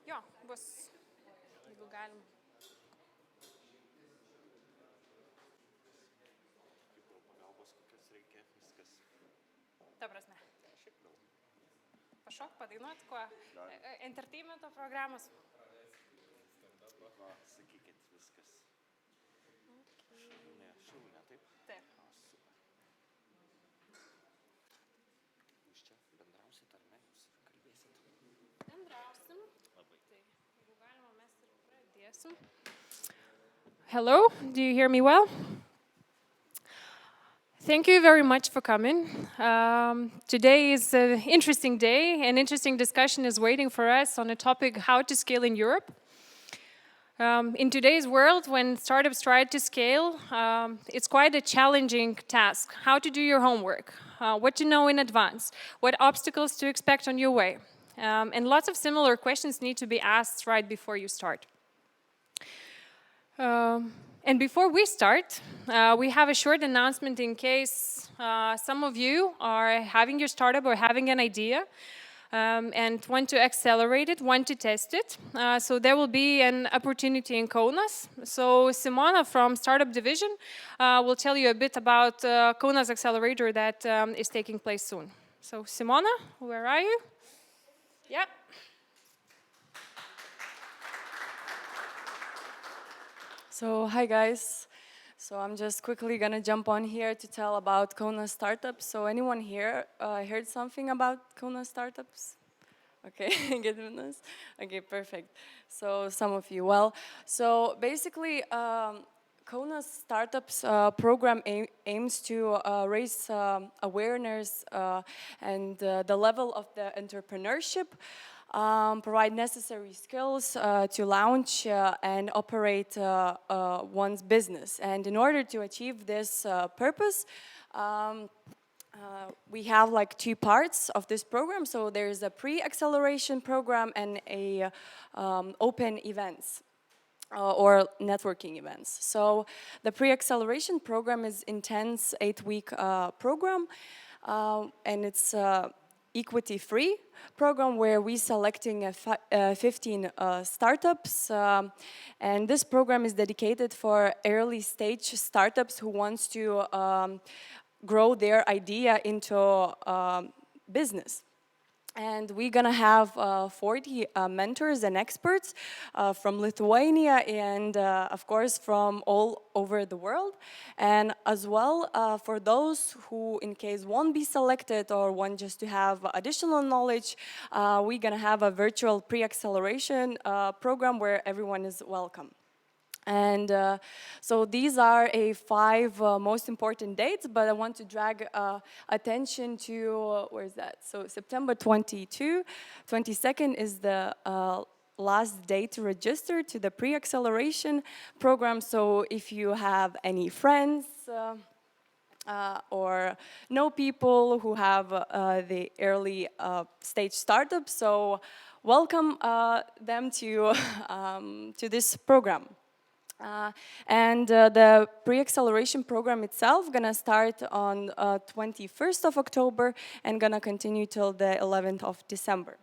Jo, bus, jeigu galim. Kaip pagalbos kokios reikia, viskas. Ta prasme. Šiaip gal. Pašok, padainuot, kuo? Entertainmento programos. Va, sakykit, viskas. Šaunė, taip? Taip. O, super. Jūs čia bendrausit ar ne? Jūs kalbėsit? Bendrausim. Labai. Tai, jeigu galima, mes ir pradėsim. Hello, do you hear me well? Thank you very much for coming. Today is an interesting day. An interesting discussion is waiting for us on a topic, how to scale in Europe. In today's world, when startups try to scale, it's quite a challenging task. How to do your homework, what to know in advance, what obstacles to expect on your way. And lots of similar questions need to be asked right before you start. And before we start, we have a short announcement in case some of you are having your startup or having an idea and want to accelerate it, want to test it. So there will be an opportunity in Kaunas. So Simona from Startup Division will tell you a bit about Kaunas Accelerator that is taking place soon. So Simona, where are you? Yeah. So hi guys. So I'm just quickly gonna jump on here to tell about Kona startups. So anyone here heard something about Kona startups? Okay, goodness. Okay, perfect. So some of you, well, so basically Kona Startups program aims to raise awareness and the level of the entrepreneurship, provide necessary skills to launch and operate one's business. And in order to achieve this purpose, we have like two parts of this program. So there's a pre-acceleration program and a open events. Or networking events. So the pre-acceleration program is intense 8-week program, and it's equity-free program where we selecting 15 startups, and this program is dedicated for early stage startups who wants to grow their idea into business. And we're gonna have 40 mentors and experts from Lithuania and of course from all over the world. And as well for those who in case won't be selected or want just to have additional knowledge, we're gonna have a virtual pre-acceleration program where everyone is welcome. And so these are 5 most important dates, but I want to drag attention to, where is that? So September 22nd is the last day to register to the pre-acceleration program. So if you have any friends or know people who have the early stage startups, so welcome them to, to this program. And the pre-acceleration program itself gonna start on 21st of October and gonna continue till the 11th of December.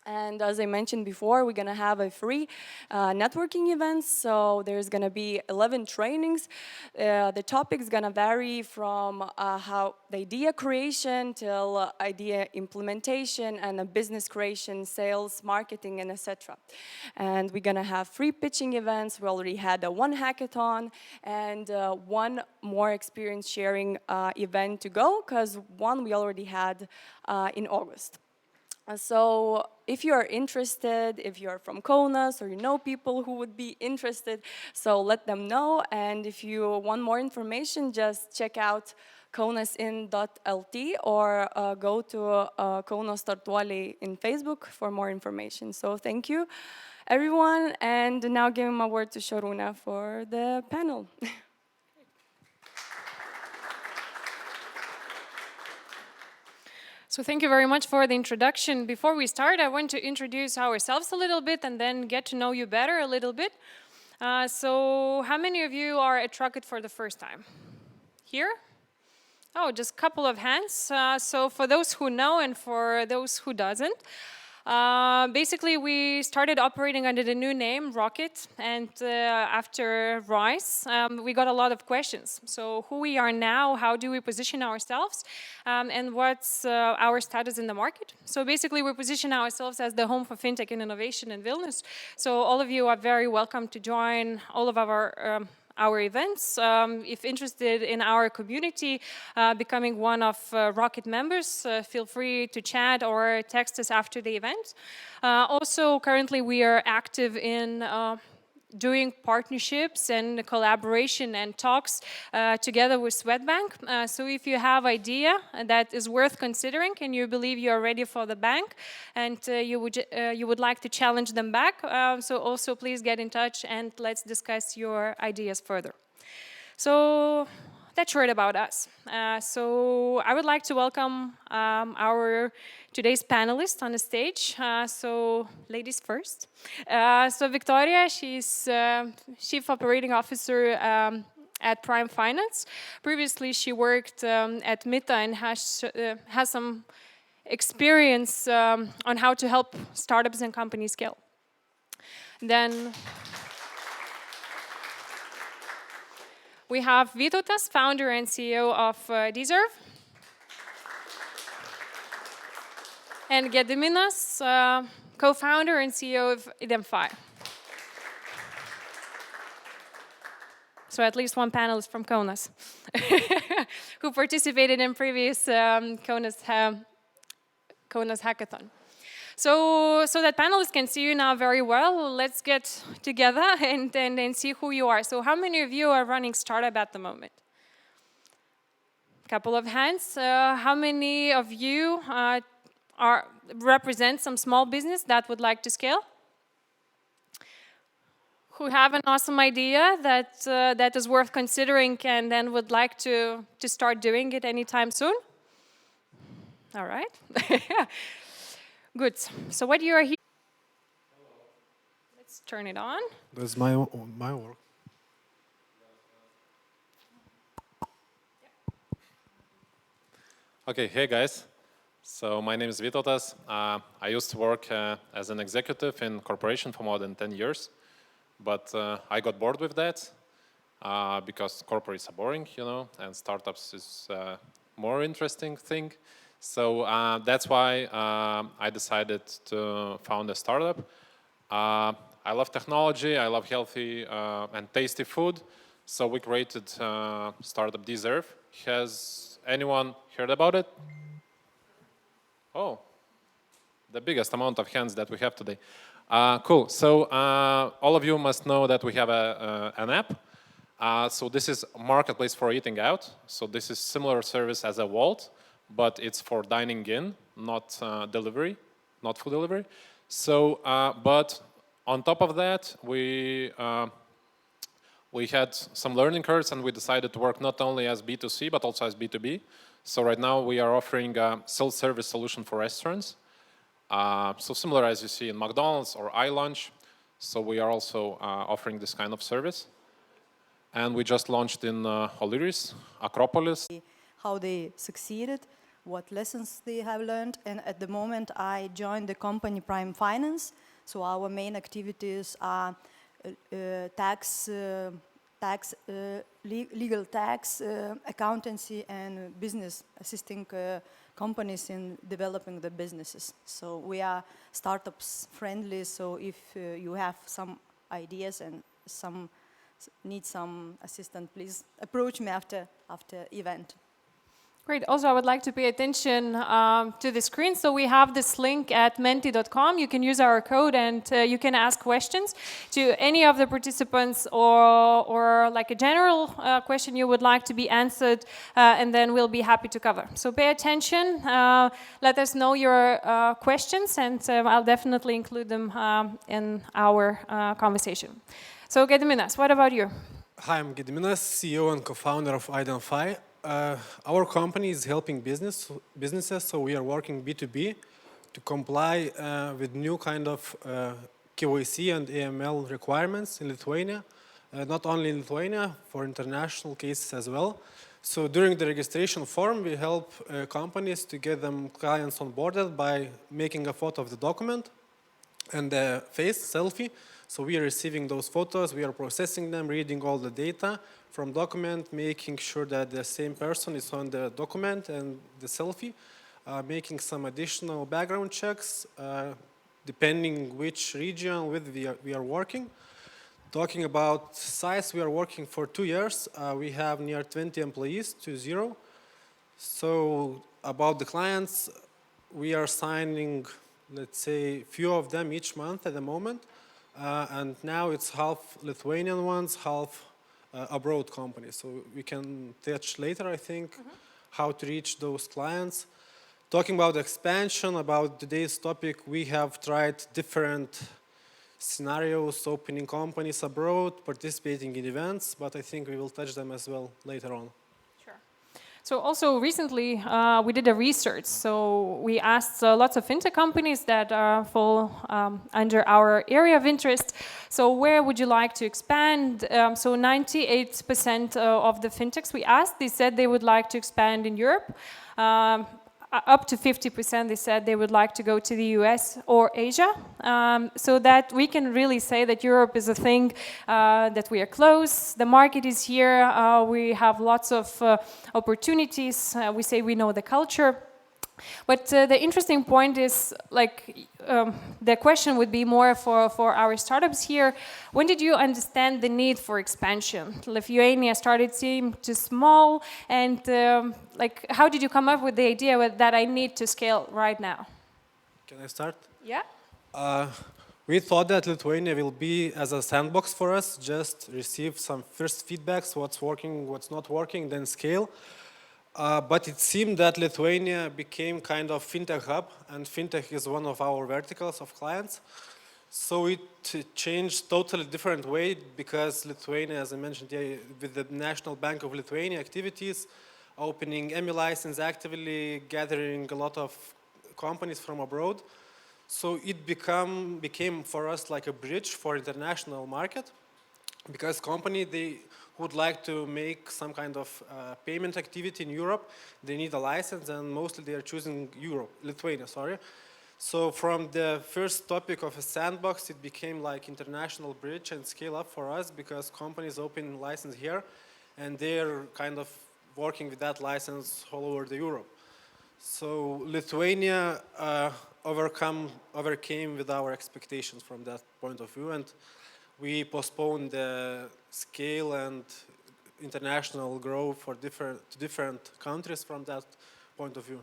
And as I mentioned before, we're gonna have a free networking events. So there's gonna be 11 trainings. The topic's gonna vary from how the idea creation till idea implementation and business creation, sales, marketing, and etc. And we're gonna have free pitching events. We already had one hackathon and one more experience sharing event to go, because one we already had in August. So if you are interested, if you are from Kaunas or you know people who would be interested, so let them know. And if you want more information, just check out kaunasin.lt or go to Kaunas Startuoliai in Facebook for more information. So thank you, everyone. And now giving my word to Šarūnė for the panel. So thank you very much for the introduction. Before we start, I want to introduce ourselves a little bit and then get to know you better a little bit. So how many of you are at Rocket for the first time? Here? Oh, just a couple of hands. So for those who know and for those who doesn't, Basically, we started operating under the new name, Rocket, and after Rise, we got a lot of questions. So who we are now, how do we position ourselves, and what's our status in the market? So basically, we position ourselves as the home for fintech and innovation in Vilnius. So all of you are very welcome to join all of our events. If interested in our community, becoming one of Rocket members, feel free to chat or text us after the event. Also, currently we are active in doing partnerships and collaboration and talks together with Swedbank. So if you have idea that is worth considering and you believe you are ready for the bank and you would like to challenge them back, so also please get in touch and let's discuss your ideas further. So that's short about us. So I would like to welcome our today's panelists on the stage. So ladies first. So Victoria, she's Chief Operating Officer at Prime Finance. Previously, she worked at Mita and has some experience on how to help startups and companies scale. Then we have Vytautas, founder and CEO of Deserve. And Gediminas, co-founder and CEO of Idem-Fi. So at least one panelist from Kaunas who participated in previous Kaunas hackathon. So that panelists can see you now very well. Let's get together and see who you are. So how many of you are running startup at the moment? Couple of hands. How many of you represent some small business that would like to scale? Who have an awesome idea that is worth considering and then would like to start doing it anytime soon? All right. Good. So what you are here? Let's turn it on. That's my work. Okay, hey guys. So my name is Vytautas. I used to work as an executive in corporation for more than 10 years, but I got bored with that because corporates are boring, you know, and startups is a more interesting thing. So that's why I decided to found a startup. I love technology, I love healthy and tasty food. So we created startup Deserve. Has anyone heard about it? Oh, the biggest amount of hands that we have today. Cool, so all of you must know that we have an app. So this is a marketplace for eating out. So this is similar service as a Wolt, but it's for dining in, not delivery, not food delivery. So, but on top of that, we had some learning curves and we decided to work not only as B2C, but also as B2B. So right now we are offering a self-service solution for restaurants. So similar as you see in McDonald's or iLunch. So we are also offering this kind of service. And we just launched in Olyris, Acropolis. How they succeeded, what lessons they have learned. And at the moment I joined the company Prime Finance. So our main activities are legal tax, accountancy, and business assisting companies in developing the businesses. So we are startups friendly. So if you have some ideas and need some assistance, please approach me after event. Great. Also, I would like to pay attention to the screen. So we have this link at menti.com. You can use our code and you can ask questions to any of the participants or like a general question you would like to be answered, and then we'll be happy to cover. So pay attention. Let us know your questions, and I'll definitely include them in our conversation. So Gediminas, what about you? Hi, I'm Gediminas, CEO and co-founder of Idem-Fi. Our company is helping businesses, so we are working B2B to comply with new kind of KYC and AML requirements in Lithuania, not only in Lithuania, for international cases as well. So during the registration form, we help companies to get them clients onboarded by making a photo of the document and the face selfie. So we are receiving those photos, we are processing them, reading all the data from document, making sure that the same person is on the document and the selfie, making some additional background checks, depending which region with we are working. Talking about size, we are working for 2 years. We have near 20 employees, 20. So about the clients, we are signing, let's say, few of them each month at the moment. And now it's half Lithuanian ones, half abroad companies. So we can touch later, I think, how to reach those clients. Talking about expansion, about today's topic, we have tried different scenarios, opening companies abroad, participating in events, but I think we will touch them as well later on. Sure. So also recently we did a research. So we asked lots of fintech companies that fall under our area of interest. So where would you like to expand? So 98% of the fintechs we asked, they said they would like to expand in Europe. Up to 50% they said they would like to go to the US or Asia, so that we can really say that Europe is a thing, that we are close, the market is here, we have lots of opportunities, we say we know the culture. But the interesting point is, like, the question would be more for our startups here. When did you understand the need for expansion? Lithuania started seem too small, and like, how did you come up with the idea that I need to scale right now? Can I start? Yeah. We thought that Lithuania will be as a sandbox for us, just receive some first feedbacks, what's working, what's not working, then scale. But it seemed that Lithuania became kind of fintech hub, and fintech is one of our verticals of clients. So it changed totally different way, because Lithuania, as I mentioned, with the National Bank of Lithuania activities, opening ME license, actively gathering a lot of companies from abroad. So it became for us like a bridge for international market, because company, they would like to make some kind of payment activity in Europe, they need a license, and mostly they are choosing Lithuania, sorry. So from the first topic of a sandbox, it became like international bridge and scale up for us, because companies open license here, and they're kind of working with that license all over the Europe. So Lithuania overcame with our expectations from that point of view, and we postponed the scale and international growth for different countries from that point of view.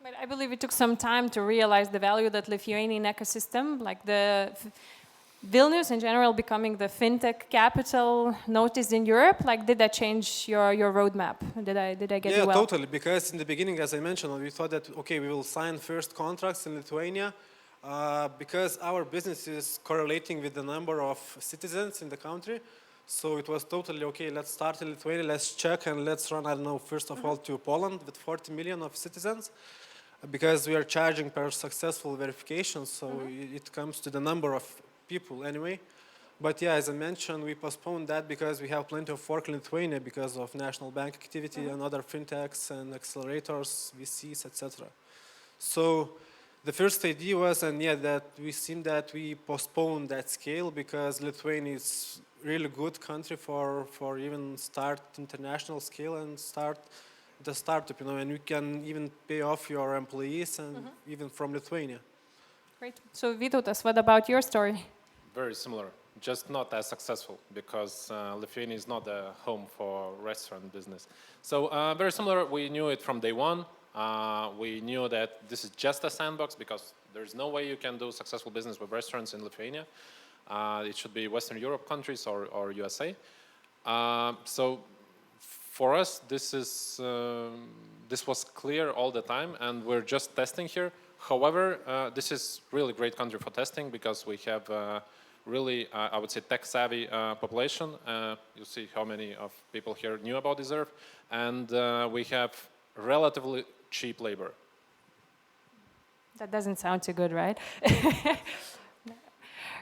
But I believe it took some time to realize the value that Lithuanian ecosystem, like the Vilnius in general becoming the fintech capital noticed in Europe. Like, did that change your roadmap? Did I get you well? Yeah, totally. Because in the beginning, as I mentioned, we thought that okay, we will sign first contracts in Lithuania. Because our business is correlating with the number of citizens in the country. So it was totally okay, let's start in Lithuania, let's check, and let's run, I don't know, first of all to Poland with 40 million of citizens, because we are charging per successful verification, so it comes to the number of people anyway. But yeah, as I mentioned, we postponed that because we have plenty of work in Lithuania because of national bank activity and other fintechs and accelerators, VCs, etc. So the first idea was, and yeah, that we seem that we postponed that scale because Lithuania is really good country for even start international scale and start the startup, you know, and you can even pay off your employees and even from Lithuania. Great. So Vytautas, what about your story? Very similar, just not as successful, because Lithuania is not a home for restaurant business. So very similar, we knew it from day one. We knew that this is just a sandbox, because there's no way you can do successful business with restaurants in Lithuania. It should be Western Europe countries or USA. So for us, this was clear all the time, and we're just testing here. However, this is really great country for testing, because we have really, I would say, tech-savvy population. You see how many of people here knew about Deserve, and we have relatively cheap labor. That doesn't sound too good, right?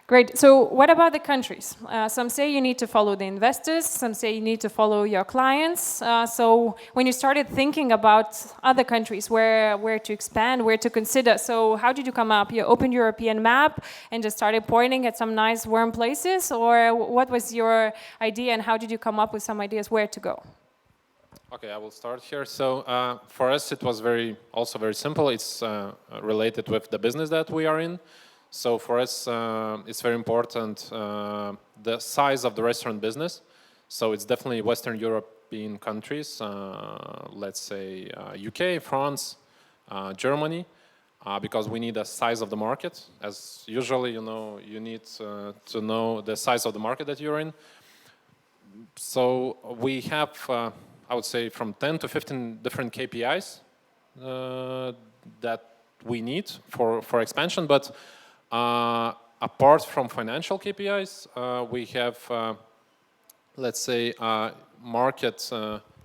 Great. So what about the countries? Some say you need to follow the investors. Some say you need to follow your clients. So when you started thinking about other countries, where to expand, where to consider, so how did you come up? You opened European map and just started pointing at some nice warm places, or what was your idea and how did you come up with some ideas where to go? Okay, I will start here. So for us, it was also very simple. It's related with the business that we are in. So for us, it's very important the size of the restaurant business. So it's definitely Western European countries, let's say UK, France, Germany, because we need a size of the market. As usually, you need to know the size of the market that you're in. So we have, I would say, from 10 to 15 different KPIs that we need for expansion. But apart from financial KPIs, we have, let's say, market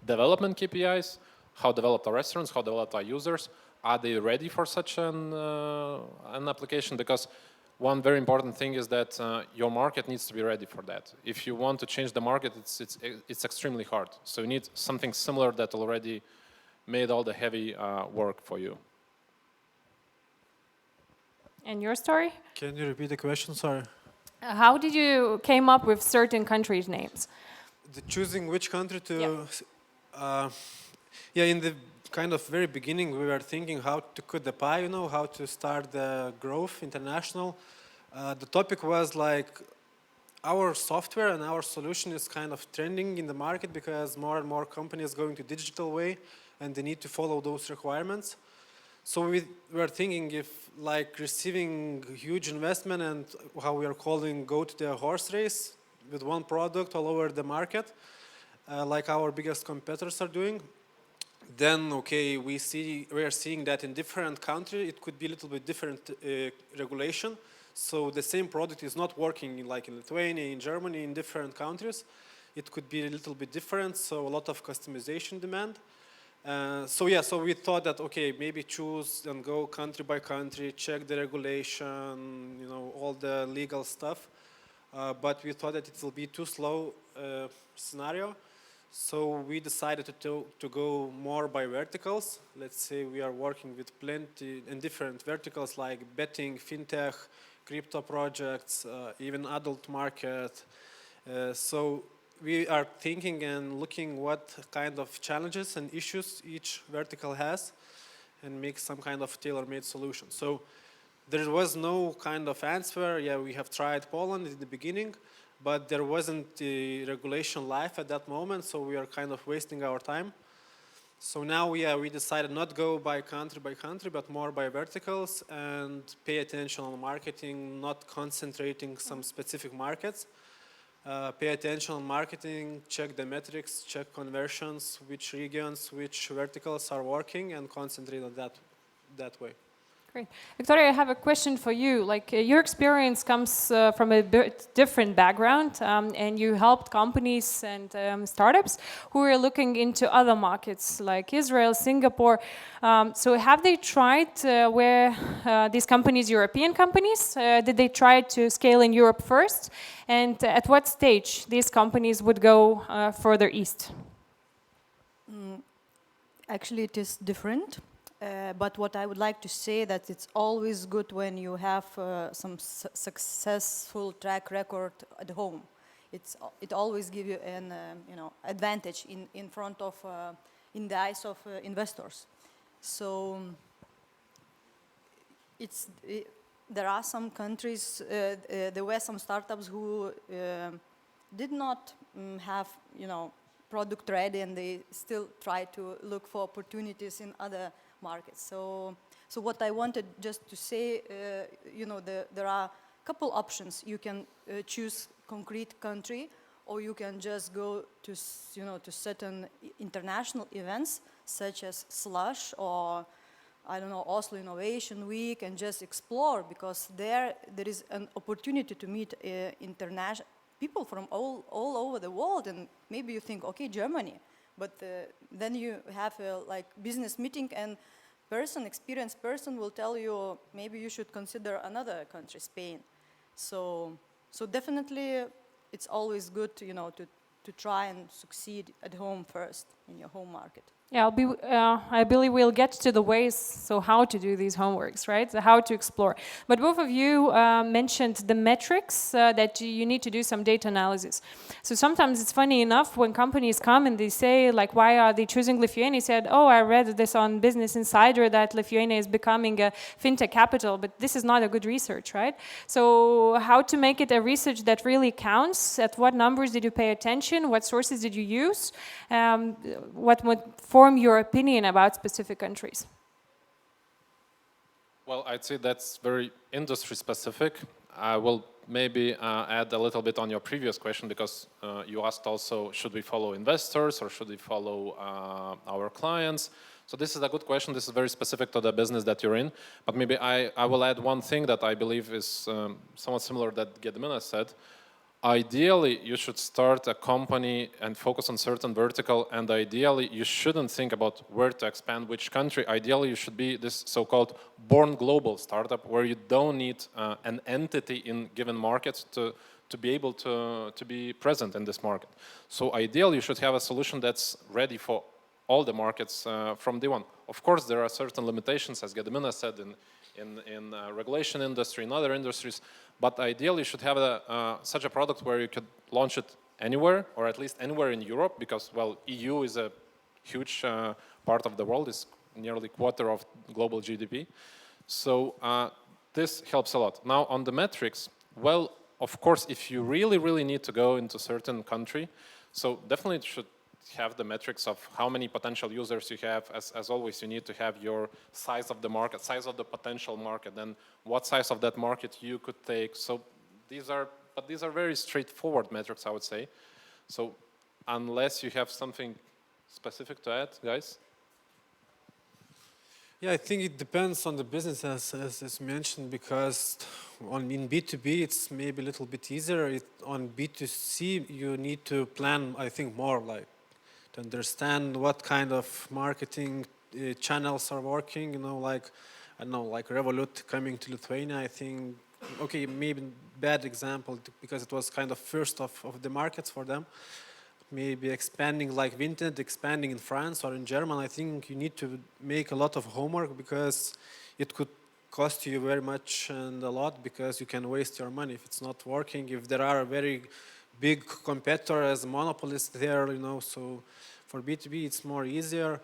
development KPIs. How developed our restaurants? How developed our users? Are they ready for such an application? Because one very important thing is that your market needs to be ready for that. If you want to change the market, it's extremely hard. So you need something similar that already made all the heavy work for you. And your story? Can you repeat the question? Sorry. How did you came up with certain countries' names? Choosing which country to... Yeah, in the kind of very beginning, we were thinking how to cut the pie, how to start the growth international. The topic was like our software and our solution is kind of trending in the market because more and more companies going to digital way and they need to follow those requirements. So we were thinking if like receiving huge investment and how we are calling go to the horse race with one product all over the market, like our biggest competitors are doing, then okay, we are seeing that in different countries it could be a little bit different regulation. So the same product is not working like in Lithuania, in Germany, in different countries. It could be a little bit different, so a lot of customization demand. So we thought that okay, maybe choose and go country by country, check the regulation, all the legal stuff. But we thought that it will be too slow scenario. So we decided to go more by verticals. Let's say we are working with plenty in different verticals like betting, fintech, crypto projects, even adult market. So we are thinking and looking what kind of challenges and issues each vertical has and make some kind of tailor-made solution. So there was no kind of answer. Yeah, we have tried Poland in the beginning, but there wasn't the regulation live at that moment, so we are kind of wasting our time. So now we decided not go by country, but more by verticals and pay attention on marketing, not concentrating some specific markets. Pay attention on marketing, check the metrics, check conversions, which regions, which verticals are working, and concentrate on that way. Great. Victoria, I have a question for you. Like your experience comes from a bit different background, and you helped companies and startups who are looking into other markets like Israel, Singapore. So have they tried where these companies, European companies, did they try to scale in Europe first? And at what stage these companies would go further east? Actually, it is different. But what I would like to say that it's always good when you have some successful track record at home. It always gives you an advantage in front of in the eyes of investors. So there are some countries. There were some startups who did not have product ready, and they still try to look for opportunities in other markets. So what I wanted just to say, there are a couple options. You can choose concrete country, or you can just go to to certain international events such as Slush or I don't know, Oslo Innovation Week, and just explore, because there is an opportunity to meet international people from all over the world. And maybe you think, okay, Germany. But then you have a business meeting, and experienced person will tell you maybe you should consider another country, Spain. So definitely, it's always good to, to try and succeed at home first in your home market. Yeah, I believe we'll get to the ways, so how to do these homeworks, right? So how to explore. But both of you mentioned the metrics that you need to do some data analysis. So sometimes it's funny enough when companies come and they say, like, why are they choosing Lithuania? Said, oh, I read this on Business Insider that Lithuania is becoming a fintech capital, but this is not a good research, right? So how to make it a research that really counts? At what numbers did you pay attention? What sources did you use? What would form your opinion about specific countries? Well, I'd say that's very industry specific. I will maybe add a little bit on your previous question, because you asked also, should we follow investors or should we follow our clients? So this is a good question. This is very specific to the business that you're in. But maybe I will add one thing that I believe is somewhat similar that Gediminas said. Ideally, you should start a company and focus on certain vertical, and ideally, you shouldn't think about where to expand which country. Ideally, you should be this so-called born global startup, where you don't need an entity in given markets to be able to be present in this market. So ideally, you should have a solution that's ready for all the markets from day one. Of course, there are certain limitations, as Gediminas said, in regulation industry, in other industries, but ideally you should have such a product where you could launch it anywhere, or at least anywhere in Europe, because, well, EU is a huge part of the world, it's nearly a quarter of global GDP. So this helps a lot. Now on the metrics, well, of course, if you really, really need to go into a certain country, so definitely it should have the metrics of how many potential users you have. As always, you need to have your size of the market, size of the potential market, and what size of that market you could take. So these are very straightforward metrics, I would say. So unless you have something specific to add, guys? Yeah, I think it depends on the business, as mentioned, because in B2B it's maybe a little bit easier. On B2C you need to plan, I think, more, like to understand what kind of marketing channels are working. Like, I don't know, like Revolut coming to Lithuania. I think, okay, maybe bad example because it was kind of first of the markets for them. Maybe expanding like Vinted, expanding in France or in Germany. I think you need to make a lot of homework, because it could cost you very much and a lot, because you can waste your money if it's not working. If there are very big competitors, monopolists there, so for B2B it's more easier.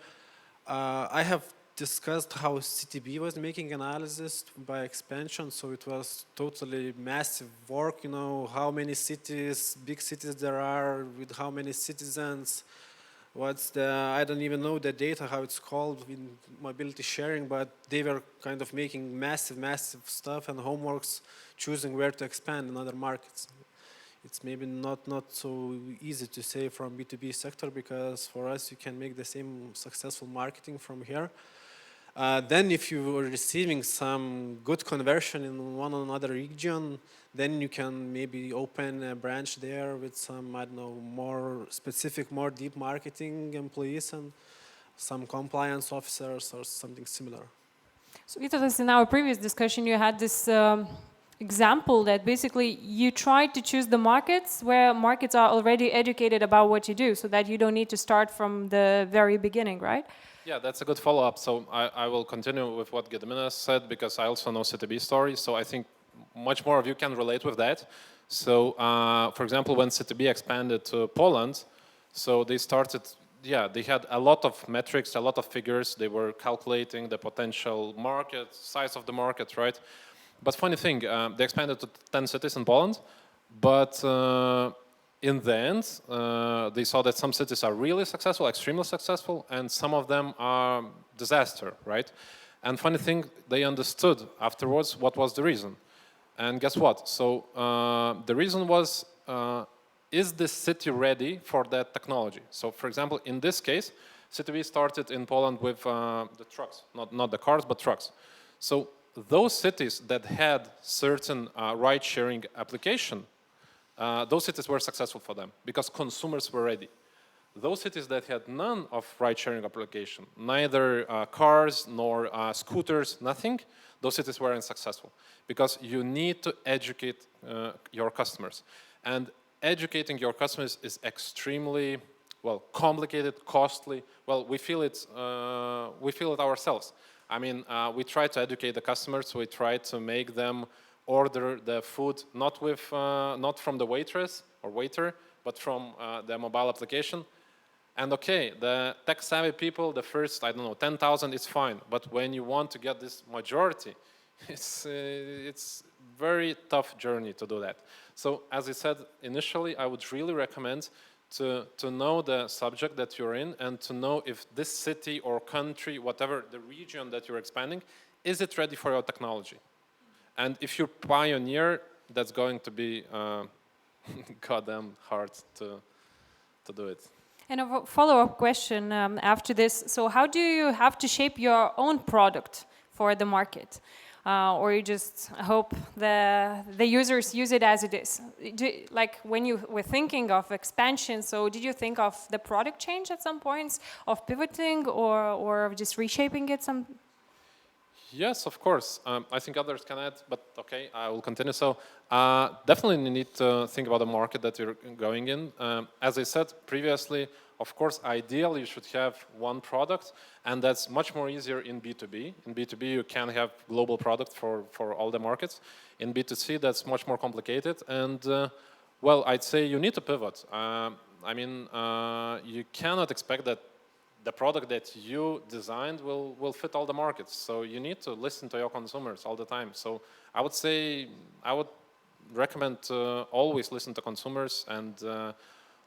I have discussed how CTB was making analysis by expansion, so it was totally massive work, how many cities, big cities there are with how many citizens, I don't even know the data, how it's called in mobility sharing, but they were kind of making massive stuff and homeworks, choosing where to expand in other markets. It's maybe not so easy to say from B2B sector, because for us you can make the same successful marketing from here. Then if you are receiving some good conversion in one or another region, then you can maybe open a branch there with some, I don't know, more specific, more deep marketing employees and some compliance officers or something similar. So Vytautas, in our previous discussion you had this example that basically you try to choose the markets where markets are already educated about what you do, so that you don't need to start from the very beginning, right? Yeah, that's a good follow-up. So I will continue with what Gediminas said, because I also know CTB story, so I think much more of you can relate with that. So for example, when CTB expanded to Poland, so they started, they had a lot of metrics, a lot of figures. They were calculating the potential market, size of the market, right? But funny thing, they expanded to 10 cities in Poland, but in the end, they saw that some cities are really successful, extremely successful, and some of them are disaster, right? And funny thing, they understood afterwards what was the reason. And guess what? So the reason was, is this city ready for that technology? So for example, in this case, CTB started in Poland with the trucks, not the cars, but trucks. So those cities that had certain ride-sharing application, those cities were successful for them because consumers were ready. those cities that had none of ride-sharing application, neither cars nor scooters, nothing, those cities weren't successful because you need to educate your customers. And educating your customers is extremely, well, complicated, costly. Well, we feel it ourselves. I mean, we try to educate the customers. We try to make them order the food not from the waitress or waiter, but from the mobile application. And okay, the tech-savvy people, the first, I don't know, 10,000 is fine. But when you want to get this majority, it's very tough journey to do that. So as I said initially, I would really recommend to know the subject that you're in and to know if this city or country, whatever the region that you're expanding, is it ready for your technology? And if you're pioneer, that's going to be goddamn hard to do it. And a follow-up question after this. So how do you have to shape your own product for the market? Or you just hope the users use it as it is? Like when you were thinking of expansion, so did you think of the product change at some points, of pivoting or just reshaping it some? Yes, of course. I think others can add, but okay, I will continue. So definitely you need to think about the market that you're going in. As I said previously, of course, ideally you should have one product, and that's much more easier in B2B. In B2B, you can have global product for all the markets. In B2C, that's much more complicated. And well, I'd say you need to pivot. I mean, you cannot expect that the product that you designed will fit all the markets. So you need to listen to your consumers all the time. So I would say, I would recommend to always listen to consumers and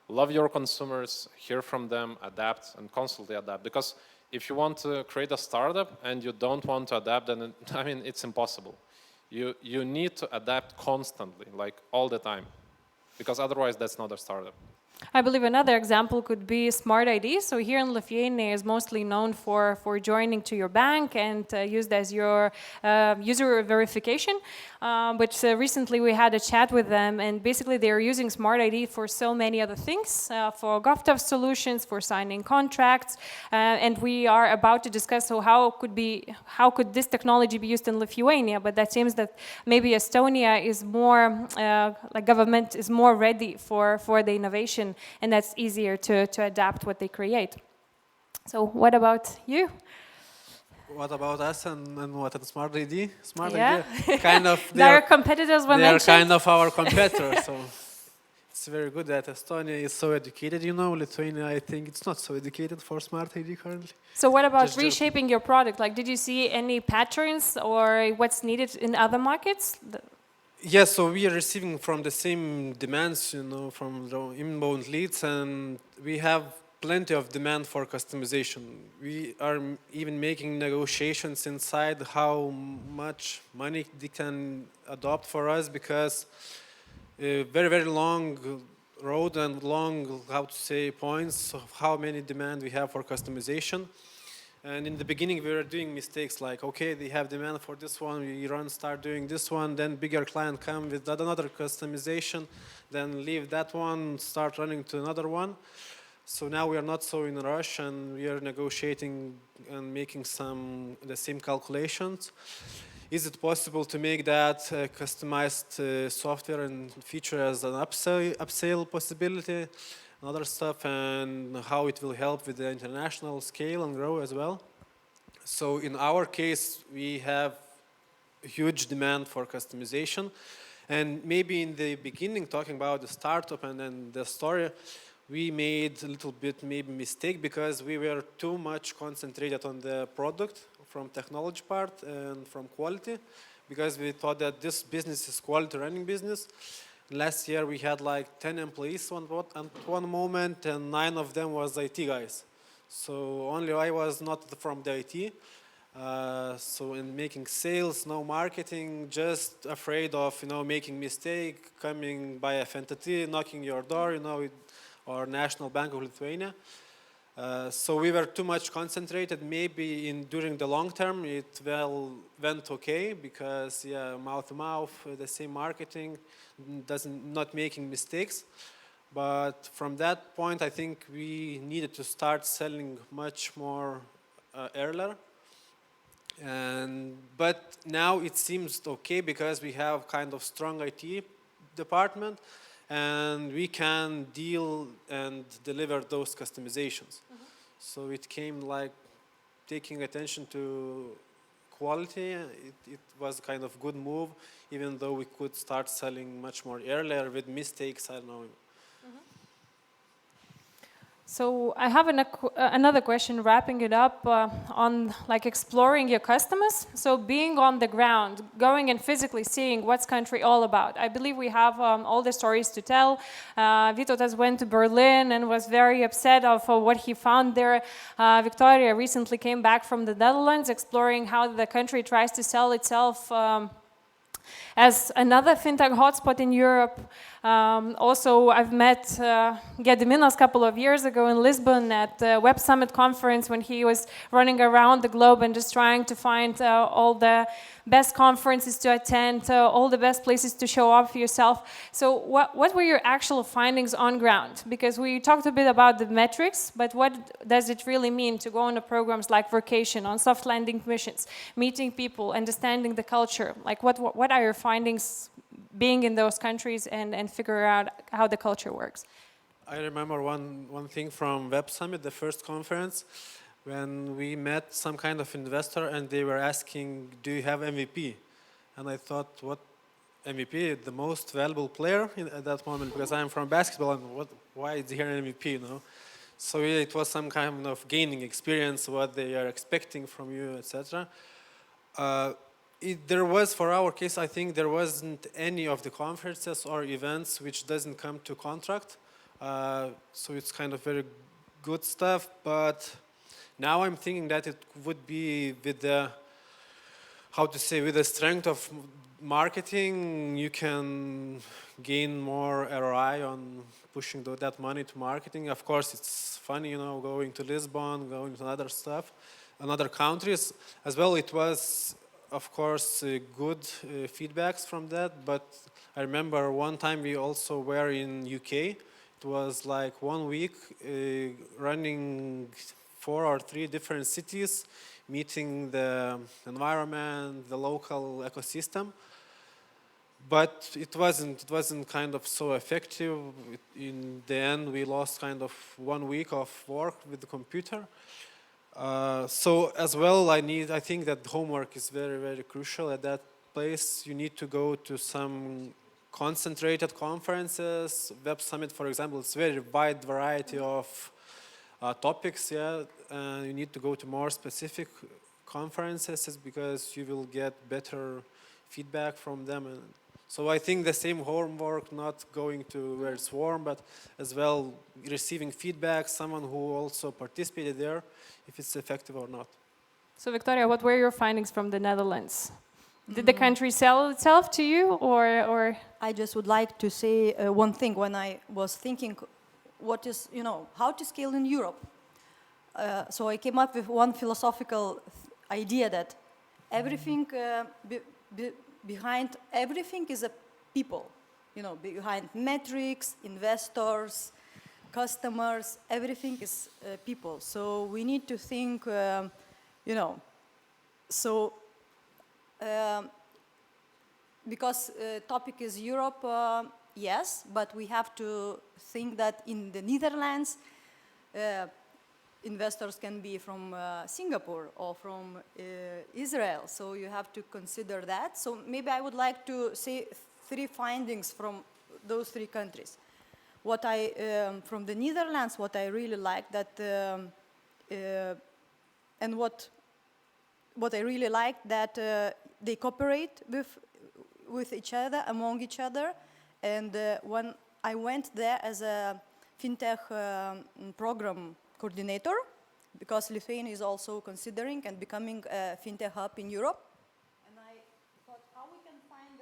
love your consumers, hear from them, adapt, and constantly adapt. Because if you want to create a startup and you don't want to adapt, then I mean, it's impossible. You need to adapt constantly, like all the time. Because otherwise, that's not a startup. I believe another example could be Smart ID. So here in Lithuania is mostly known for joining to your bank and used as your user verification. But recently we had a chat with them, and basically they're using Smart ID for so many other things, for GovTov solutions, for signing contracts, and we are about to discuss so how could this technology be used in Lithuania. But that seems that maybe Estonia is more like government is more ready for the innovation, and that's easier to adapt what they create. So what about you? What about us and what at Smart ID? Smart Yeah. ID, kind of. Their competitors were They are mentioned. kind of our competitors. So it's very good that Estonia is so educated. You know, Lithuania, I think it's not so educated for Smart ID currently. So what about Just joking. reshaping your product? Like, did you see any patterns or what's needed in other markets? Yes, so we are receiving from the same demands, you know, from the inbound leads, and we have plenty of demand for customization. We are even making negotiations inside how much money they can adopt for us, because a very, very long road and long, how to say, points of how many demand we have for customization. And in the beginning, we were doing mistakes like, okay, they have demand for this one, we start doing this one, then bigger client come with another customization, then leave that one, start running to another one. So now we are not so in a rush, and we are negotiating and making the same calculations. Is it possible to make that customized software and feature as an upsell possibility? And other stuff, and how it will help with the international scale and grow as well. So in our case, we have a huge demand for customization. And maybe in the beginning, talking about the startup and then the story, we made a little bit maybe mistake, because we were too much concentrated on the product from technology part and from quality, because we thought that this business is quality running business. Last year we had like 10 employees at one moment, and 9 of them was IT guys. So only I was not from the IT. So in making sales, no marketing, just afraid of making mistake, coming by FNTT, knocking your door, or National Bank of Lithuania. So we were too much concentrated. Maybe during the long term it went okay, because mouth to mouth, the same marketing, not making mistakes. But from that point, I think we needed to start selling much more earlier. But now it seems okay because we have kind of strong IT department, and we can deal and deliver those customizations. So it came like taking attention to quality. It was kind of good move, even though we could start selling much more earlier with mistakes. I don't know. So I have another question, wrapping it up on like exploring your customers. So being on the ground, going and physically seeing what's country all about. I believe we have all the stories to tell. Vytautas went to Berlin and was very upset of what he found there. Victoria recently came back from the Netherlands, exploring how the country tries to sell itself as another fintech hotspot in Europe. Also, I've met Gediminas a couple of years ago in Lisbon at the Web Summit conference when he was running around the globe and just trying to find all the best conferences to attend, all the best places to show off yourself. So what were your actual findings on ground? Because we talked a bit about the metrics, but what does it really mean to go on to programs like Workation, on soft landing missions, meeting people, understanding the culture? Like what are your findings being in those countries and figure out how the culture works? I remember one thing from Web Summit, the first conference, when we met some kind of investor and they were asking, do you have MVP? And I thought, what MVP? The most valuable player at that moment, because I'm from basketball, and why is here an MVP, you know? So yeah, it was some kind of gaining experience, what they are expecting from you, etc. There was, for our case, I think there wasn't any of the conferences or events which doesn't come to contract. So it's kind of very good stuff, but now I'm thinking that it would be with the, how to say, with the strength of marketing, you can gain more ROI on pushing that money to marketing. Of course, it's funny, you know, going to Lisbon, going to other stuff, and other countries as well. It was, of course, good feedbacks from that, but I remember one time we also were in UK. It was like 1 week running 4 or 3 different cities, meeting the environment, the local ecosystem. But it wasn't kind of so effective. In the end, we lost kind of 1 week of work with the computer. So as well, I think that homework is very, very crucial at that place. You need to go to some concentrated conferences. Web Summit, for example, it's very wide variety of topics. Yeah, you need to go to more specific conferences because you will get better feedback from them. And so I think the same homework, not going to where it's warm, but as well receiving feedback, someone who also participated there, if it's effective or not. So Victoria, what were your findings from the Netherlands? Did the country sell itself to you, or? I just would like to say one thing. When I was thinking, what is, you know, how to scale in Europe? So I came up with one philosophical idea that everything behind everything is a people. You know, behind metrics, investors, customers, everything is people. So we need to think, you know, so. Because topic is Europe, yes, but we have to think that in the Netherlands, investors can be from Singapore or from Israel, so you have to consider that. So maybe I would like to say 3 findings from those 3 countries. What from the Netherlands, what I really like that, and what I really like that they cooperate with each other, among each other. And when I went there as a fintech program coordinator, because Lithuania is also considering and becoming a fintech hub in Europe. And I thought how we can find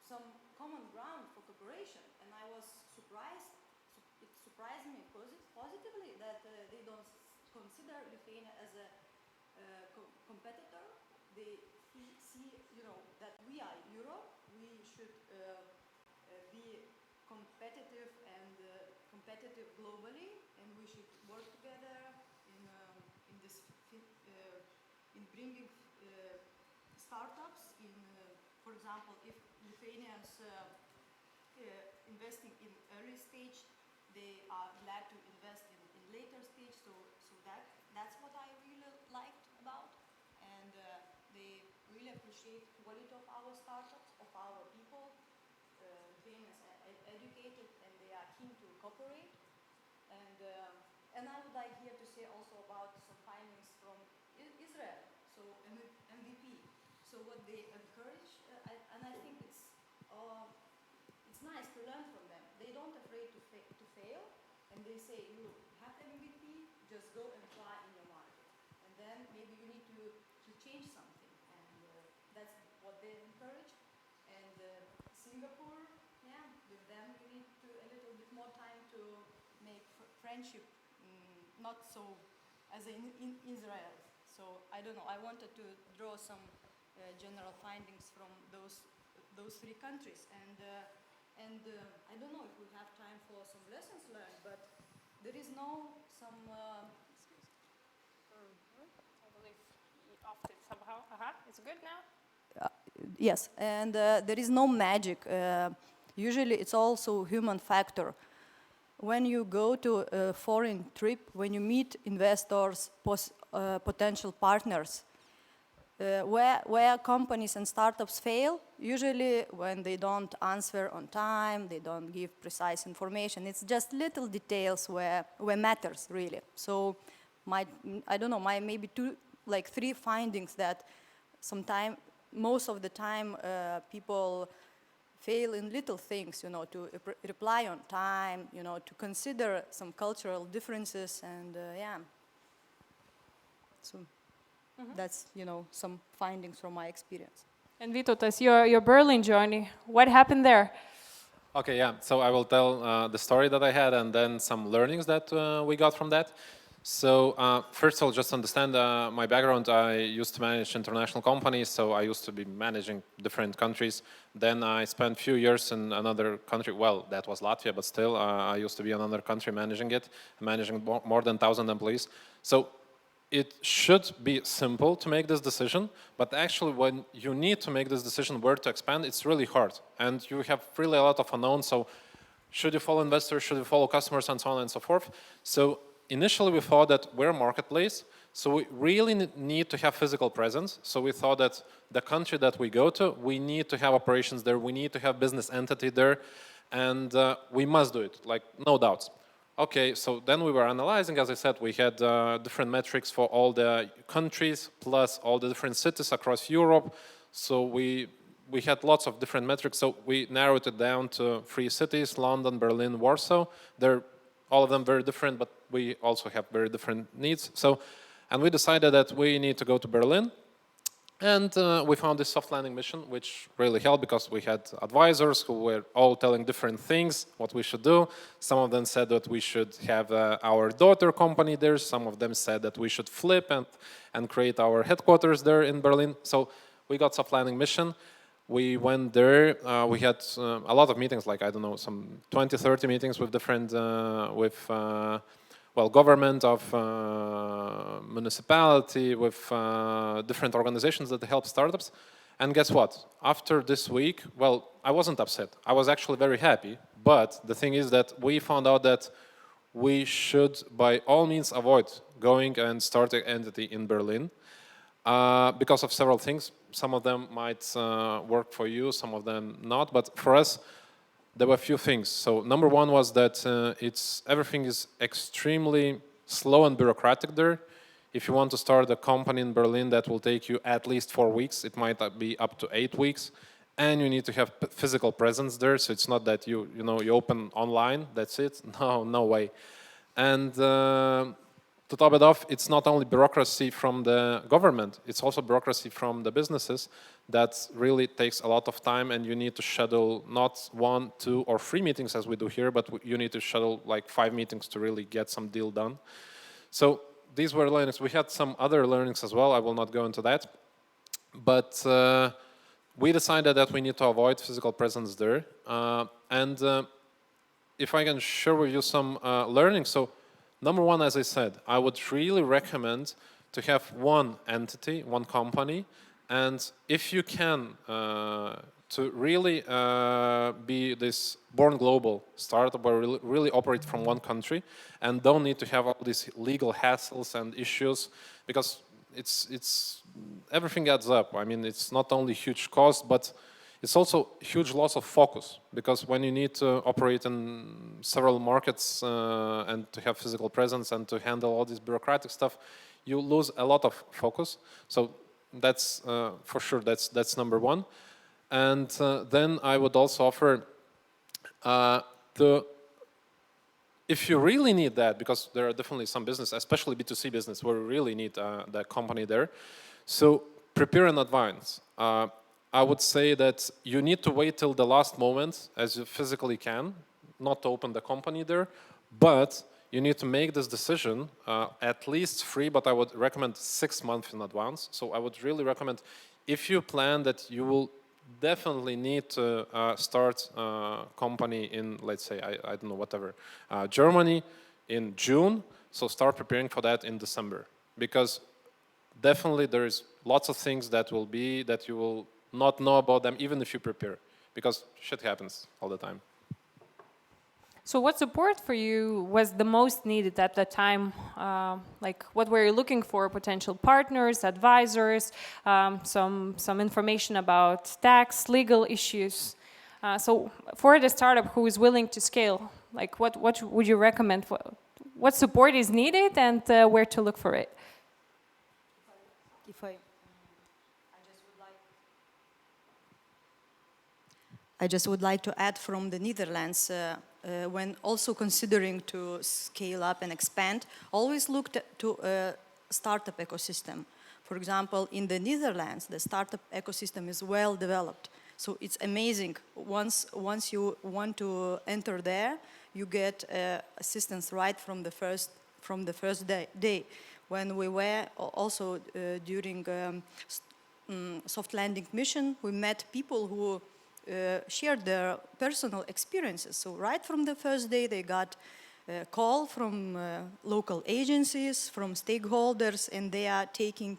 some common ground for cooperation. And I was surprised, it surprised me positively that they don't consider Lithuania as a competitor. They see, you know, that we are Europe. We should competitive globally, and we should work together in this in bringing startups. For example, if Lithuanians investing in early stage, they are glad to invest in later stage. So that's what I really liked about, and they really appreciate quality of our startups, of our people. Lithuanians are educated and they are keen to cooperate. And I would like here to say also about some findings from Israel. So MVP. So what they encourage, and I think it's nice to learn from them. They don't afraid to fail, and they say you have MVP, just go and try in your market, and then maybe you need to change something, and that's what they encourage. And Singapore, yeah, with them you need to a little bit more time to make friendship, not so as in Israel. So I don't know. I wanted to draw some general findings from those three countries, and I don't know if we have time for some lessons learned, but there is no some. I believe he off it somehow. It's good now. Yes, and there is no magic. Usually, it's also human factor. When you go to a foreign trip, when you meet investors, potential partners, where companies and startups fail, usually when they don't answer on time, they don't give precise information. It's just little details where matters really. So, I don't know, maybe three findings that most of the time, people fail in little things, to reply on time, to consider some cultural differences, and yeah. So that's, some findings from my experience. And Vytautas, your Berlin journey, what happened there? Okay, yeah. So I will tell the story that I had and then some learnings that we got from that. So first of all, just understand my background. I used to manage international companies, so I used to be managing different countries. Then I spent a few years in another country. Well, that was Latvia, but still, I used to be in another country managing it, managing more than 1,000 employees. So it should be simple to make this decision, but actually when you need to make this decision where to expand, it's really hard. And you have really a lot of unknowns, so should you follow investors, should you follow customers, and so on and so forth. So initially we thought that we're a marketplace, so we really need to have physical presence. So we thought that the country that we go to, we need to have operations there, we need to have business entity there, and we must do it, like no doubts. Okay, so then we were analyzing, as I said, we had different metrics for all the countries, plus all the different cities across Europe. So we had lots of different metrics, so we narrowed it down to 3 cities, London, Berlin, Warsaw. They're all of them very different, but we also have very different needs. So, and we decided that we need to go to Berlin. And we found this soft landing mission, which really helped because we had advisors who were all telling different things, what we should do. Some of them said that we should have our daughter company there. Some of them said that we should flip and create our headquarters there in Berlin. So we got soft landing mission. We went there. We had a lot of meetings, like, I don't know, some 20, 30 meetings with different, government, of municipality, with different organizations that help startups. And guess what? After this week, well, I wasn't upset. I was actually very happy. But the thing is that we found out that we should, by all means, avoid going and starting an entity in Berlin because of several things. Some of them might work for you, some of them not. But for us, there were a few things. So number one was that everything is extremely slow and bureaucratic there. If you want to start a company in Berlin, that will take you at least 4 weeks. It might be up to 8 weeks. And you need to have physical presence there. So it's not that you open online, that's it. No way. And to top it off, it's not only bureaucracy from the government, it's also bureaucracy from the businesses that really takes a lot of time, and you need to schedule not 1, 2, or 3 meetings as we do here, but you need to schedule like 5 meetings to really get some deal done. So these were learnings. We had some other learnings as well. I will not go into that. But we decided that we need to avoid physical presence there. if I can share with you some learning. So number one, as I said, I would really recommend to have one entity, one company, and if you can, to really be this born global startup or really operate from one country and don't need to have all these legal hassles and issues, because it's everything adds up. I mean, it's not only huge cost, but it's also huge loss of focus, because when you need to operate in several markets and to have physical presence and to handle all this bureaucratic stuff, you lose a lot of focus. So that's for sure, that's number one. And then I would also offer if you really need that, because there are definitely some business, especially B2C business, where you really need that company there. So prepare in advance. I would say that you need to wait till the last moment as you physically can, not to open the company there, but you need to make this decision at least 3, but I would recommend 6 months in advance. So I would really recommend, if you plan that you will definitely need to start a company in, let's say, I don't know, whatever, Germany in June, so start preparing for that in December. Because definitely there is lots of things that you will not know about them, even if you prepare, because shit happens all the time. So what support for you was the most needed at that time? Like, what were you looking for? Potential partners, advisors, some information about tax, legal issues. So for the startup who is willing to scale, like what would you recommend? What support is needed and where to look for it? I just would like to add from the Netherlands, when also considering to scale up and expand, always look to a startup ecosystem. For example, in the Netherlands, the startup ecosystem is well developed. So it's amazing. Once you want to enter there, you get assistance right from the first day. When we were also during soft landing mission, we met people who shared their personal experiences. So right from the first day, they got a call from local agencies, from stakeholders, and they are taking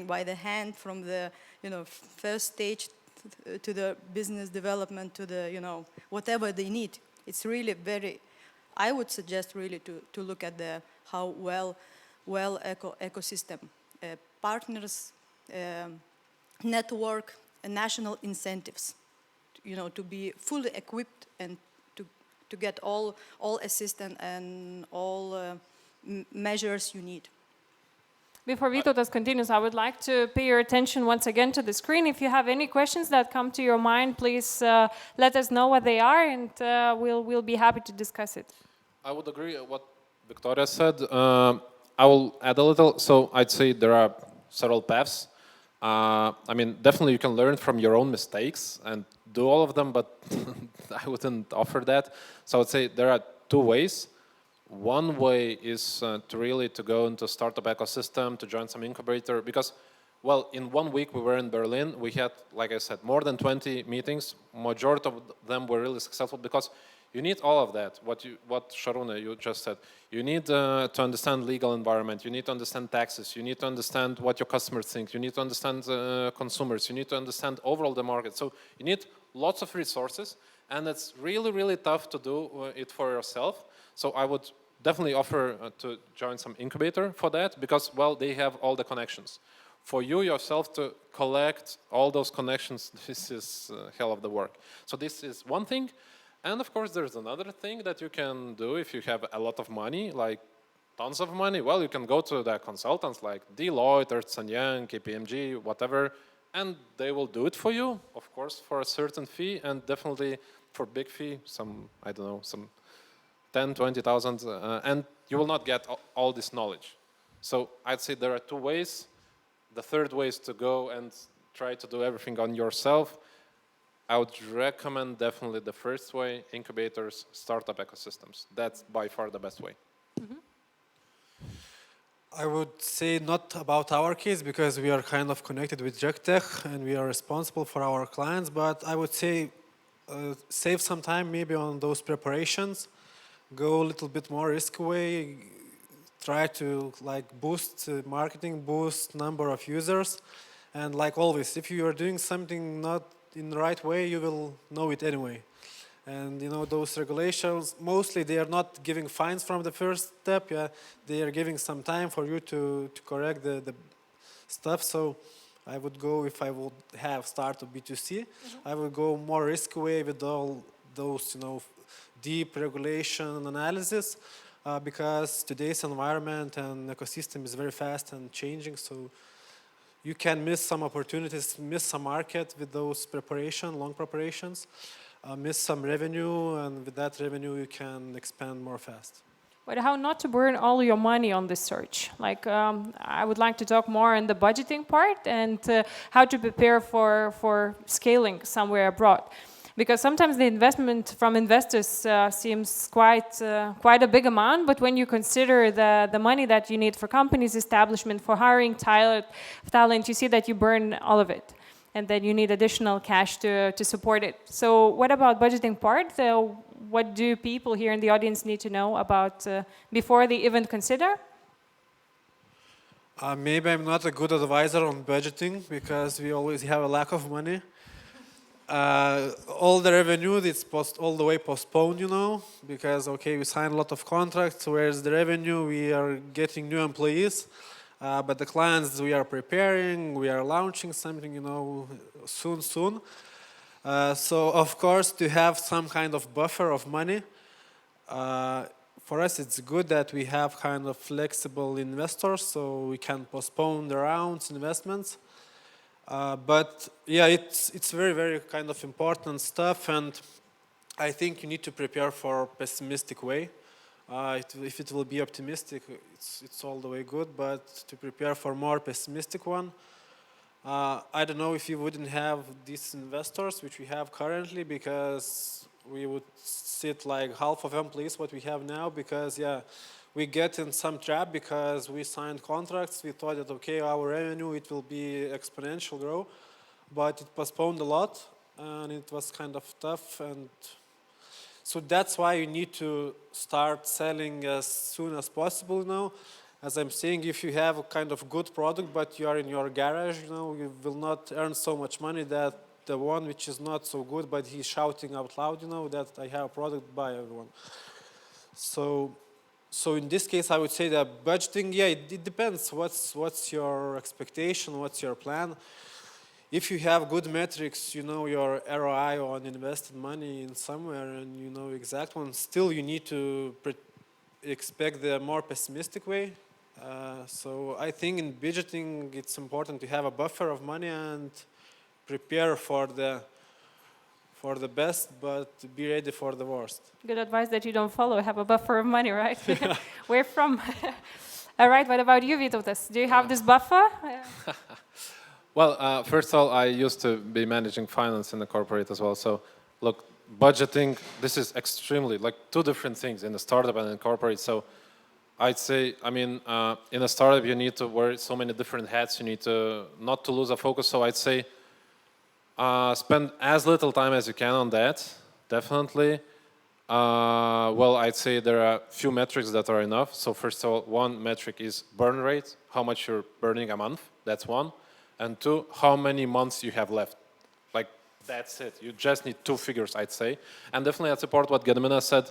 by the hand from the first stage to the business development to the whatever they need. It's really I would suggest really to look at how well ecosystem partners, network, and national incentives, to be fully equipped and to get all assistance and all measures you need. Before Vytautas continues, I would like to pay your attention once again to the screen. If you have any questions that come to your mind, please let us know what they are, and we'll be happy to discuss it. I would agree with what Victoria said. I will add a little. So I'd say there are several paths. I mean, definitely you can learn from your own mistakes and do all of them, but I wouldn't offer that. So I would say there are 2 ways. One way is to go into startup ecosystem, to join some incubator, because, well, in 1 week we were in Berlin. We had, like I said, more than 20 meetings. Majority of them were really successful because you need all of that. What Sharuna, you just said. You need to understand legal environment. You need to understand taxes. You need to understand what your customers think. You need to understand consumers. You need to understand overall the market. So you need lots of resources, and it's really, really tough to do it for yourself. So I would definitely offer to join some incubator for that, because, well, they have all the connections. For you yourself to collect all those connections, this is hell of the work. So this is one thing. And of course, there's another thing that you can do if you have a lot of money, like tons of money. Well, you can go to the consultants like Deloitte, Ernst & Young, KPMG, whatever, and they will do it for you, of course, for a certain fee, and definitely for big fee, some 10, 20,000, and you will not get all this knowledge. So I'd say there are 2 ways. The third way is to go and try to do everything on yourself. I would recommend definitely the first way, incubators, startup ecosystems. That's by far the best way. Mm-hmm. I would say not about our case, because we are kind of connected with JackTech and we are responsible for our clients, but I would say save some time maybe on those preparations, go a little bit more risk away, try to like boost marketing, boost number of users, and like always, if you are doing something not in the right way, you will know it anyway. And you know those regulations, mostly they are not giving fines from the first step. Yeah, they are giving some time for you to correct the stuff. So I would go, if I would have started B2C, I would go more risk away with all those, you know, deep regulation analysis, because today's environment and ecosystem is very fast and changing. So you can miss some opportunities, miss some market with those preparation, long preparations, miss some revenue, and with that revenue you can expand more fast. But how not to burn all your money on this search? Like, I would like to talk more on the budgeting part and how to prepare for scaling somewhere abroad. Because sometimes the investment from investors seems quite a big amount, but when you consider the money that you need for companies establishment, for hiring talent, you see that you burn all of it. And then you need additional cash to support it. So what about budgeting part? What do people here in the audience need to know about before they even consider? Maybe I'm not a good advisor on budgeting because we always have a lack of money. All the revenue is all the way postponed, you know, because okay, we sign a lot of contracts. Where's the revenue? We are getting new employees. But the clients we are preparing, we are launching something, you know, soon. So of course, to have some kind of buffer of money, for us it's good that we have kind of flexible investors, so we can postpone the rounds, investments. But yeah, it's very kind of important stuff, and I think you need to prepare for pessimistic way. If it will be optimistic, it's all the way good, but to prepare for more pessimistic one, I don't know if you wouldn't have these investors, which we have currently, because we would sit like half of employees what we have now, because yeah, we get in some trap because we signed contracts, we thought that okay, our revenue, it will be exponential grow, but it postponed a lot, and it was kind of tough, and so that's why you need to start selling as soon as possible now. As I'm saying, if you have a kind of good product, but you are in your garage, you know, you will not earn so much money that the one which is not so good, but he's shouting out loud, you know, that I have a product, buy everyone. So in this case, I would say that budgeting, yeah, it depends. What's your expectation? What's your plan? If you have good metrics, you know your ROI on invested money in somewhere, and you know exact one, still you need to expect the more pessimistic way. So I think in budgeting, it's important to have a buffer of money and prepare for the best, but be ready for the worst. Good advice that you don't follow. Have a buffer of money, right? Where from? All right. What about you, Vytautas? Do you have this buffer? Well, first of all, I used to be managing finance in the corporate as well. So, look, budgeting, this is extremely, like two different things in a startup and in corporate. So, I'd say, I mean, in a startup, you need to wear so many different hats. You need to not to lose a focus. So, I'd say spend as little time as you can on that, definitely. Well, I'd say there are a few metrics that are enough. So, first of all, one metric is burn rate, how much you're burning a month. That's one. And two, how many months you have left. Like, that's it. You just need two figures, I'd say. And definitely I support what Gediminas said.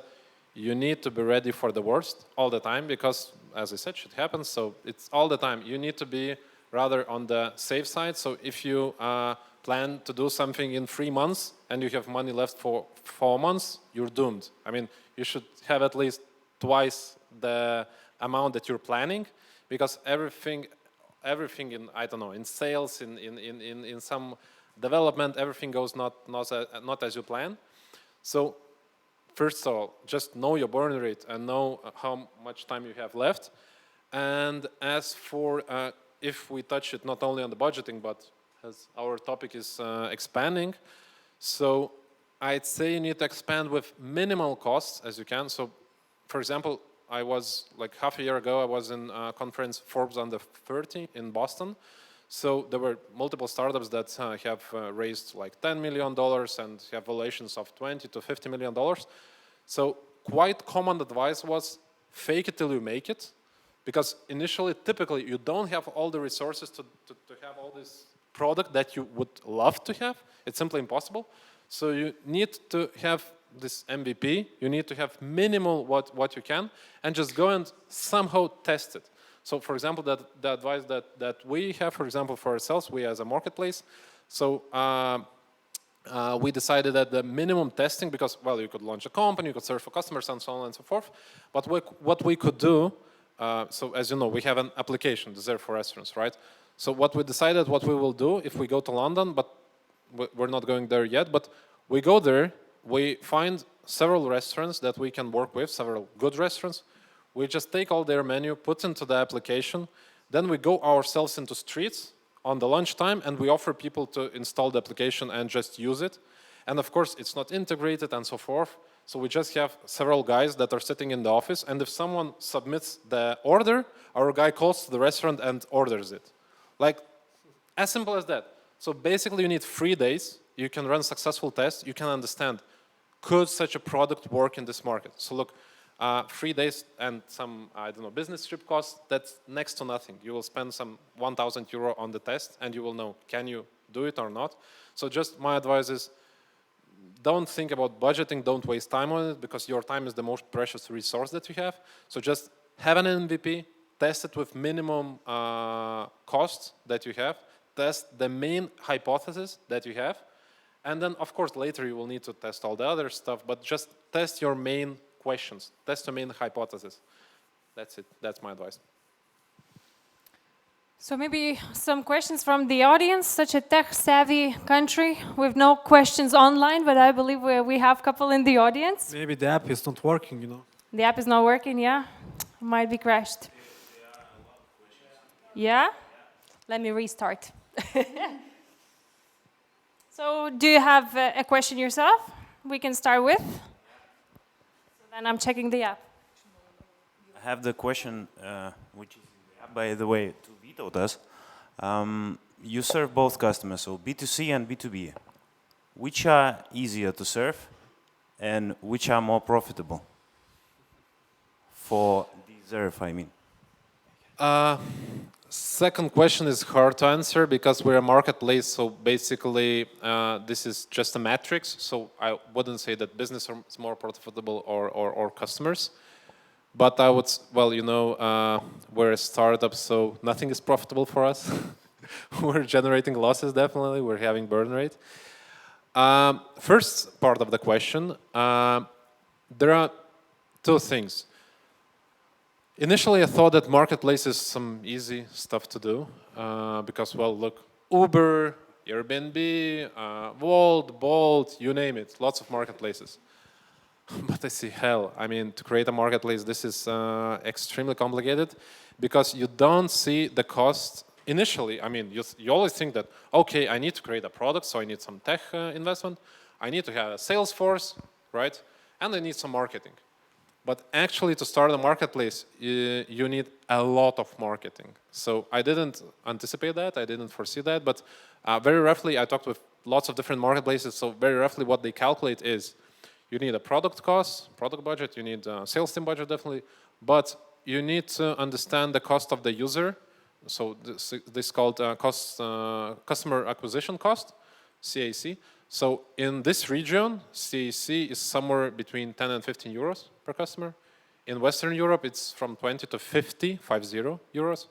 You need to be ready for the worst all the time because, as I said, shit happens. So it's all the time. You need to be rather on the safe side. So if you plan to do something in 3 months and you have money left for 4 months, you're doomed. I mean, you should have at least twice the amount that you're planning, because everything in, I don't know, in sales, in some development, everything goes not as you plan. So first of all, just know your burn rate and know how much time you have left. And as for if we touch it not only on the budgeting, but as our topic is expanding, so I'd say you need to expand with minimal costs as you can. So for example, I was like half a year ago, I was in a conference Forbes Under 30 in Boston. So there were multiple startups that have raised like $10 million and have valuations of $20 to $50 million. So quite common advice was fake it till you make it, because initially, typically, you don't have all the resources to have all this product that you would love to have. It's simply impossible. So you need to have this MVP, you need to have minimal what you can, and just go and somehow test it. So for example, the advice that we have, for example, for ourselves, we as a marketplace, so we decided that the minimum testing, because, well, you could launch a company, you could serve for customers and so on and so forth, but what we could do, so as you know, we have an application, Deserve for Restaurants, right? So what we decided what we will do if we go to London, but we're not going there yet, but we go there, we find several restaurants that we can work with, several good restaurants. We just take all their menu, put into the application, then we go ourselves into streets on the lunchtime and we offer people to install the application and just use it. And of course, it's not integrated and so forth. So we just have several guys that are sitting in the office, and if someone submits the order, our guy calls to the restaurant and orders it. Like, as simple as that. So basically you need 3 days, you can run successful tests, you can understand, could such a product work in this market? So look, 3 days and some, I don't know, business trip costs, that's next to nothing. You will spend some 1,000 euro on the test and you will know, can you do it or not? So just my advice is, don't think about budgeting, don't waste time on it, because your time is the most precious resource that you have. So just have an MVP, test it with minimum costs that you have, test the main hypothesis that you have, and then of course later you will need to test all the other stuff, but just test your main questions, test your main hypothesis. That's it, that's my advice. So maybe some questions from the audience, such a tech-savvy country with no questions online, but I believe we have a couple in the audience. Maybe the app is not working, you know. The app is not working, yeah? Might be crashed. Yeah? Let me restart. So do you have a question yourself we can start with? So then I'm checking the app. I have the question, which is, by the way, to Vytautas. You serve both customers, so B2C and B2B. Which are easier to serve and which are more profitable? For Deserve, I mean. Second question is hard to answer because we're a marketplace, so basically this is just a matrix, so I wouldn't say that business is more profitable or customers. But I would, well, you know, we're a startup, so nothing is profitable for us. We're generating losses, definitely. We're having burn rate. First part of the question, there are two things. Initially, I thought that marketplace is some easy stuff to do because, well, look, Uber, Airbnb, Wolt, Bolt, you name it, lots of marketplaces. But I see hell. I mean, to create a marketplace, this is extremely complicated because you don't see the cost initially. I mean, you always think that, okay, I need to create a product, so I need some tech investment. I need to have a sales force, right? And I need some marketing. But actually, to start a marketplace, you need a lot of marketing. So I didn't anticipate that. I didn't foresee that. But very roughly, I talked with lots of different marketplaces. So very roughly, what they calculate is you need a product cost, product budget. You need a sales team budget, definitely. But you need to understand the cost of the user. So this is called customer acquisition cost, CAC. So in this region, CAC is somewhere between 10 and 15 euros per customer. In Western Europe, it's from 20 to 50 euros.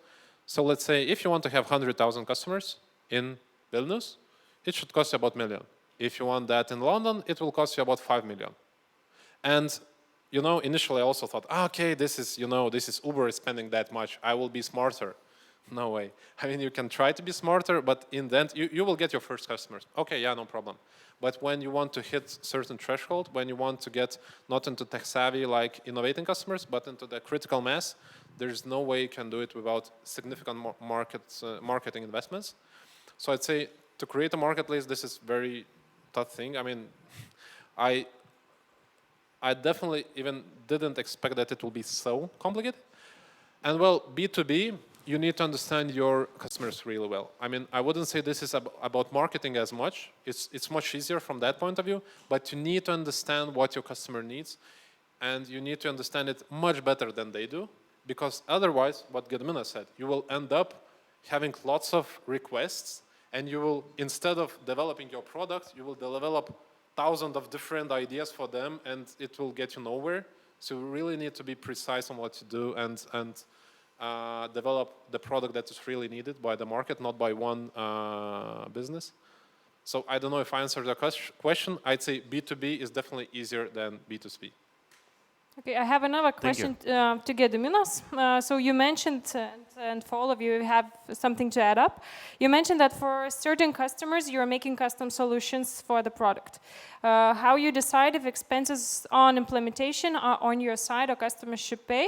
So let's say if you want to have 100,000 customers in Vilnius, it should cost you about $1 million. If you want that in London, it will cost you about 5 million. And you know, initially I also thought, okay, this is Uber is spending that much. I will be smarter. No way. I mean, you can try to be smarter, but in the end, you will get your first customers. Okay, yeah, no problem. But when you want to hit certain threshold, when you want to get not into tech-savvy, like innovating customers, but into the critical mass, there's no way you can do it without significant marketing investments. So I'd say to create a marketplace, this is very tough thing. I mean, I definitely even didn't expect that it will be so complicated. And well, B2B, you need to understand your customers really well. I mean, I wouldn't say this is about marketing as much. It's much easier from that point of view, but you need to understand what your customer needs, and you need to understand it much better than they do, because otherwise, what Gediminas said, you will end up having lots of requests, and you will, instead of developing your product, you will develop thousands of different ideas for them, and it will get you nowhere. So you really need to be precise on what to do and develop the product that is really needed by the market, not by one business. So I don't know if I answered the question. I'd say B2B is definitely easier than B2C. Okay, I have another question to Gediminas. So you mentioned, and for all of you who have something to add up, you mentioned that for certain customers you're making custom solutions for the product. How you decide if expenses on implementation are on your side or customers should pay?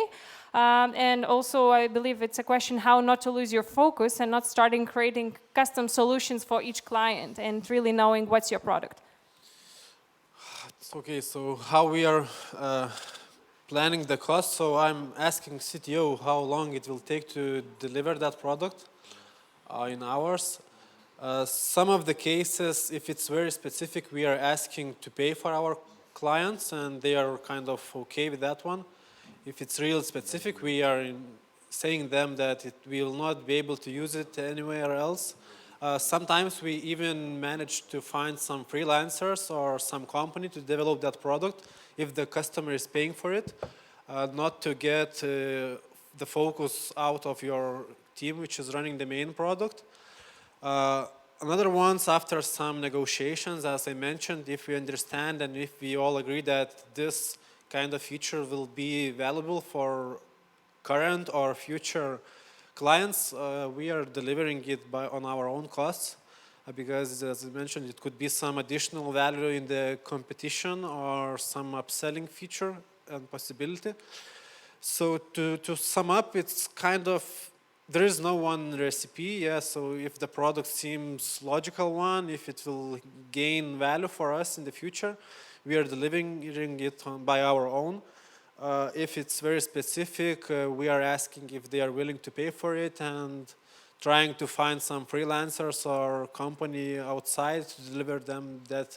And also, I believe it's a question how not to lose your focus and not starting creating custom solutions for each client and really knowing what's your product. Okay, so how we are planning the cost. So I'm asking CTO how long it will take to deliver that product in hours. Some of the cases, if it's very specific, we are asking to pay for our clients, and they are kind of okay with that one. If it's real specific, we are saying them that we will not be able to use it anywhere else. Sometimes we even manage to find some freelancers or some company to develop that product if the customer is paying for it, not to get the focus out of your team, which is running the main product. Another ones, after some negotiations, as I mentioned, if we understand and if we all agree that this kind of feature will be valuable for current or future clients, we are delivering it on our own costs, because as I mentioned, it could be some additional value in the competition or some upselling feature and possibility. So to sum up, it's kind of, there is no one recipe. Yeah, so if the product seems logical one, if it will gain value for us in the future, we are delivering it by our own. If it's very specific, we are asking if they are willing to pay for it and trying to find some freelancers or company outside to deliver them that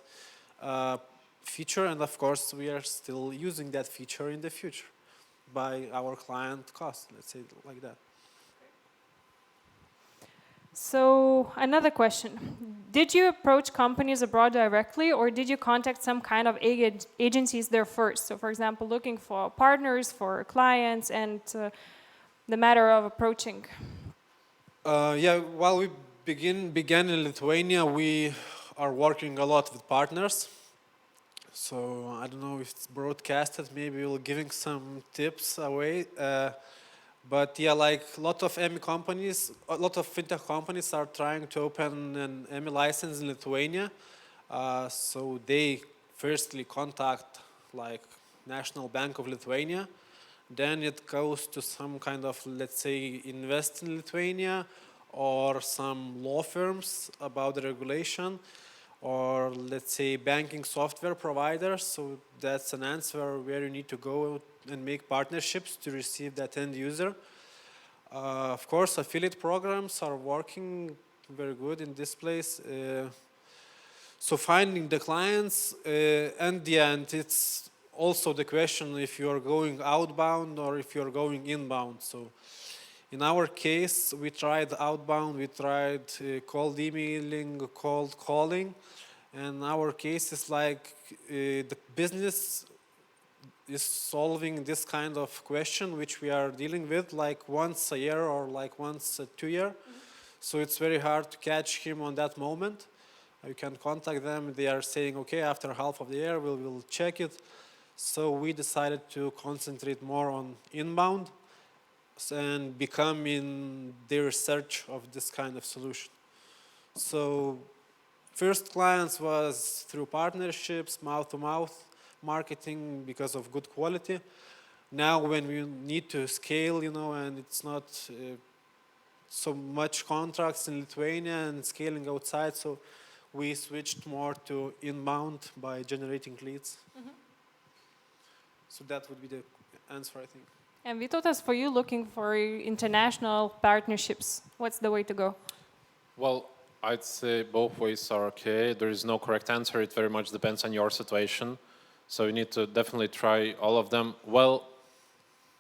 feature. And of course, we are still using that feature in the future by our client cost, let's say it like that. So another question. Did you approach companies abroad directly, or did you contact some kind of agencies there first? So for example, looking for partners, for clients, and the matter of approaching. Yeah, while we began in Lithuania, we are working a lot with partners. So I don't know if it's broadcasted, maybe we'll giving some tips away. But yeah, like a lot of EMI companies, a lot of fintech companies are trying to open an EMI license in Lithuania. So they firstly contact like National Bank of Lithuania. Then it goes to some kind of, let's say, Invest in Lithuania or some law firms about the regulation, or let's say banking software providers. So that's an answer where you need to go and make partnerships to receive that end user. Of course, affiliate programs are working very good in this place. So finding the clients, and the end, it's also the question if you are going outbound or if you are going inbound. So in our case, we tried outbound, we tried cold emailing, cold calling. And our case is like the business is solving this kind of question, which we are dealing with like once a year or like once 2 years. So it's very hard to catch him on that moment. You can contact them. They are saying, okay, after half of the year, we will check it. So we decided to concentrate more on inbound and become in their search of this kind of solution. So first clients was through partnerships, mouth-to-mouth marketing because of good quality. Now when we need to scale, you know, and it's not so much contracts in Lithuania and scaling outside, so we switched more to inbound by generating leads. So that would be the answer, I think. And Vytautas, for you looking for international partnerships, what's the way to go? Well, I'd say both ways are okay. There is no correct answer. It very much depends on your situation. So you need to definitely try all of them. Well,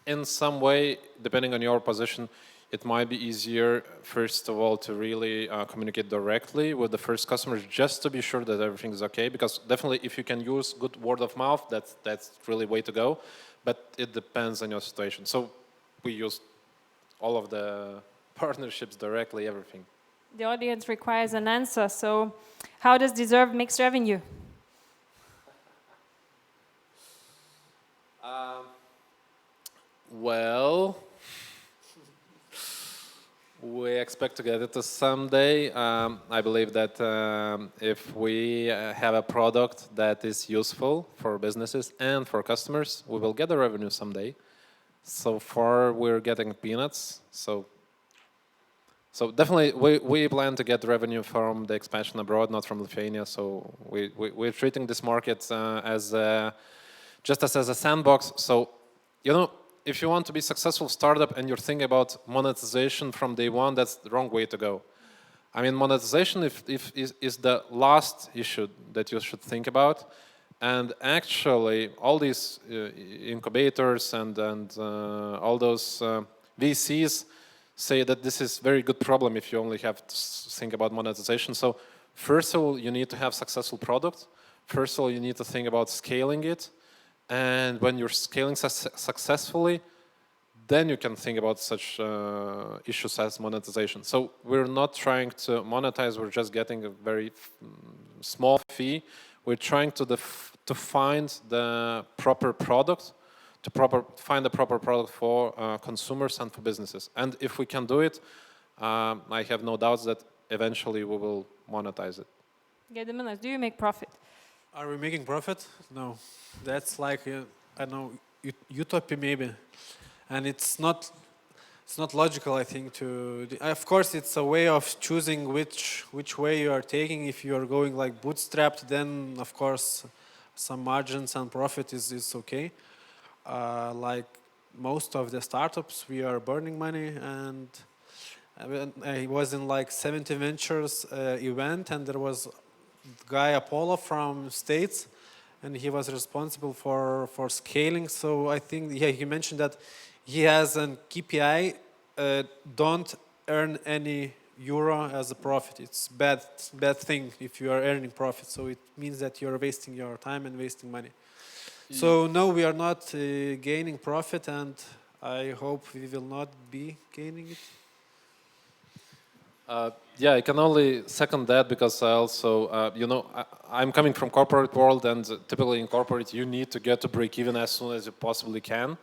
in some way, depending on your position, it might be easier, first of all, to really communicate directly with the first customers just to be sure that everything is okay. Because definitely, if you can use good word of mouth, that's really way to go. But it depends on your situation. So we use all of the partnerships directly, everything. The audience requires an answer. So, how does Deserve mix revenue? Well, we expect to get it to someday. I believe that if we have a product that is useful for businesses and for customers, we will get the revenue someday. So far, we're getting peanuts. So definitely, we plan to get revenue from the expansion abroad, not from Lithuania. So we're treating this market as just as a sandbox. So, you know, if you want to be successful startup and you're thinking about monetization from day one, that's the wrong way to go. I mean, monetization is the last issue that you should think about. And actually, all these incubators and all those VCs say that this is a very good problem if you only have to think about monetization. So first of all, you need to have successful product. First of all, you need to think about scaling it. And when you're scaling successfully, then you can think about such issues as monetization. So we're not trying to monetize, we're just getting a very small fee. We're trying to find the proper product, find the proper product for consumers and for businesses. And if we can do it, I have no doubts that eventually we will monetize it. Gediminas, do you make profit? Are we making profit? No. That's like, I don't know, utopia maybe. And it's not logical, I think, of course, it's a way of choosing which way you are taking. If you are going like bootstrapped, then of course some margins and profit is okay. Like most of the startups, we are burning money, and I was in like 70 Ventures event, and there was guy Apollo from States, and he was responsible for scaling. So I think, yeah, he mentioned that he has an KPI, don't earn any euro as a profit. It's bad thing if you are earning profit. So it means that you're wasting your time and wasting money. So no, we are not gaining profit, and I hope we will not be gaining it. Yeah, I can only second that, because I also, I'm coming from corporate world, and typically in corporate you need to get to break even as soon as you possibly can.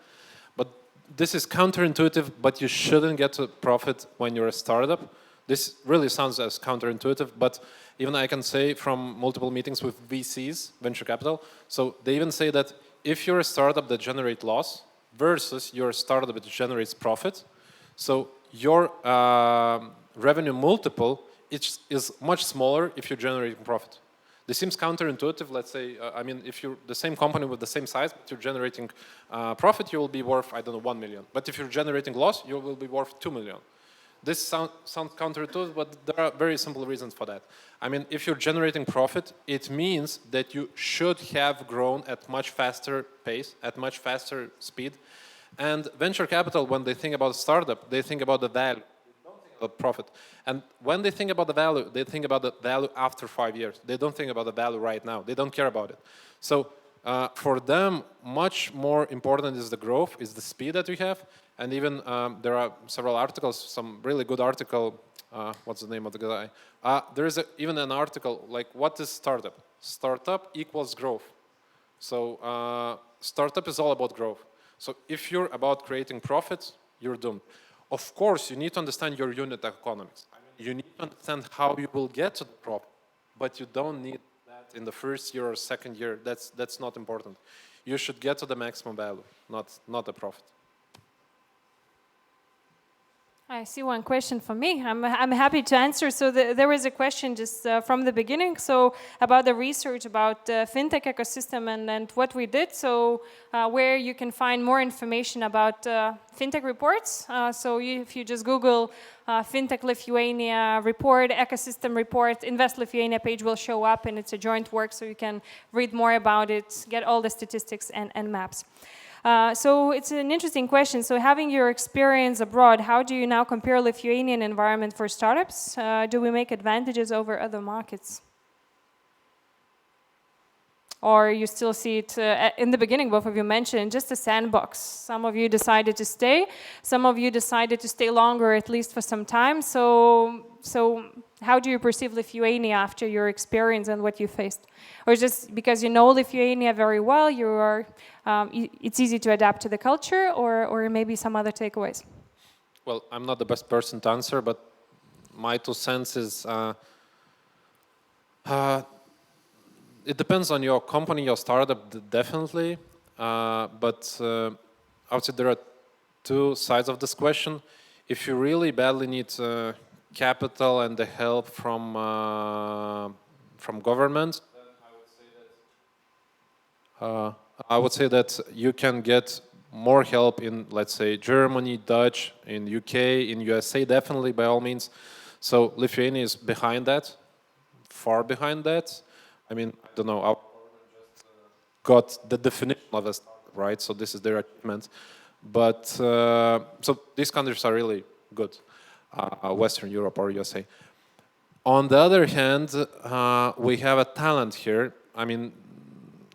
But this is counterintuitive, but you shouldn't get to profit when you're a startup. This really sounds as counterintuitive, but even I can say from multiple meetings with VCs, venture capital, so they even say that if you're a startup that generates loss versus you're a startup that generates profit, so your revenue multiple is much smaller if you're generating profit. This seems counterintuitive. Let's say, I mean, if you're the same company with the same size, but you're generating profit, you will be worth, I don't know, 1 million. But if you're generating loss, you will be worth 2 million. This sounds counterintuitive, but there are very simple reasons for that. I mean, if you're generating profit, it means that you should have grown at much faster pace, at much faster speed. And venture capital, when they think about a startup, they think about the value. The profit. And when they think about the value, they think about the value after 5 years. They don't think about the value right now. They don't care about it. So for them, much more important is the growth, is the speed that we have. And even there are several articles, some really good article. What's the name of the guy? There is even an article like, what is startup? Startup equals growth. So startup is all about growth. So if you're about creating profits, you're doomed. Of course, you need to understand your unit economics. You need to understand how you will get to the profit, but you don't need that in the first year or second year. That's not important. You should get to the maximum value, not the profit. I see one question for me. I'm happy to answer. So there was a question just from the beginning. So about the research about fintech ecosystem and what we did. So where you can find more information about fintech reports. So if you just Google fintech Lithuania report, ecosystem report, Invest Lithuania page will show up, and it's a joint work. So you can read more about it, get all the statistics and maps. So it's an interesting question. So having your experience abroad, how do you now compare Lithuanian environment for startups? Do we make advantages over other markets? Or you still see it, in the beginning, both of you mentioned, just a sandbox. Some of you decided to stay. Some of you decided to stay longer, at least for some time. So how do you perceive Lithuania after your experience and what you faced? Or just because you know Lithuania very well, it's easy to adapt to the culture, or maybe some other takeaways? Well, I'm not the best person to answer, but my 2 cents is it depends on your company, your startup, definitely. But I would say there are 2 sides of this question. If you really badly need capital and the help from government, I would say that you can get more help in, let's say, Germany, Dutch, in UK, in USA, definitely, by all means. So Lithuania is behind that, far behind that. I mean, I don't know, our government just got the definition of a startup, right? So this is their achievement. But, so these countries are really good, Western Europe or USA. On the other hand, we have a talent here. I mean,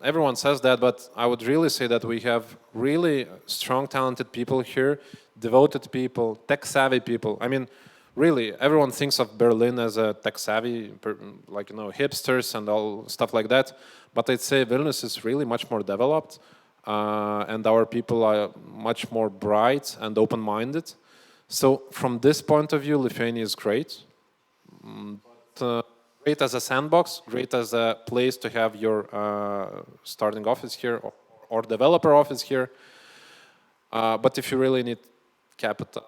everyone says that, but I would really say that we have really strong, talented people here, devoted people, tech-savvy people. I mean, really, everyone thinks of Berlin as a tech-savvy, like, you know, hipsters and all stuff like that. But I'd say Vilnius is really much more developed, and our people are much more bright and open-minded. So from this point of view, Lithuania is great. But, great as a sandbox, great as a place to have your starting office here or developer office here. But if you really need capital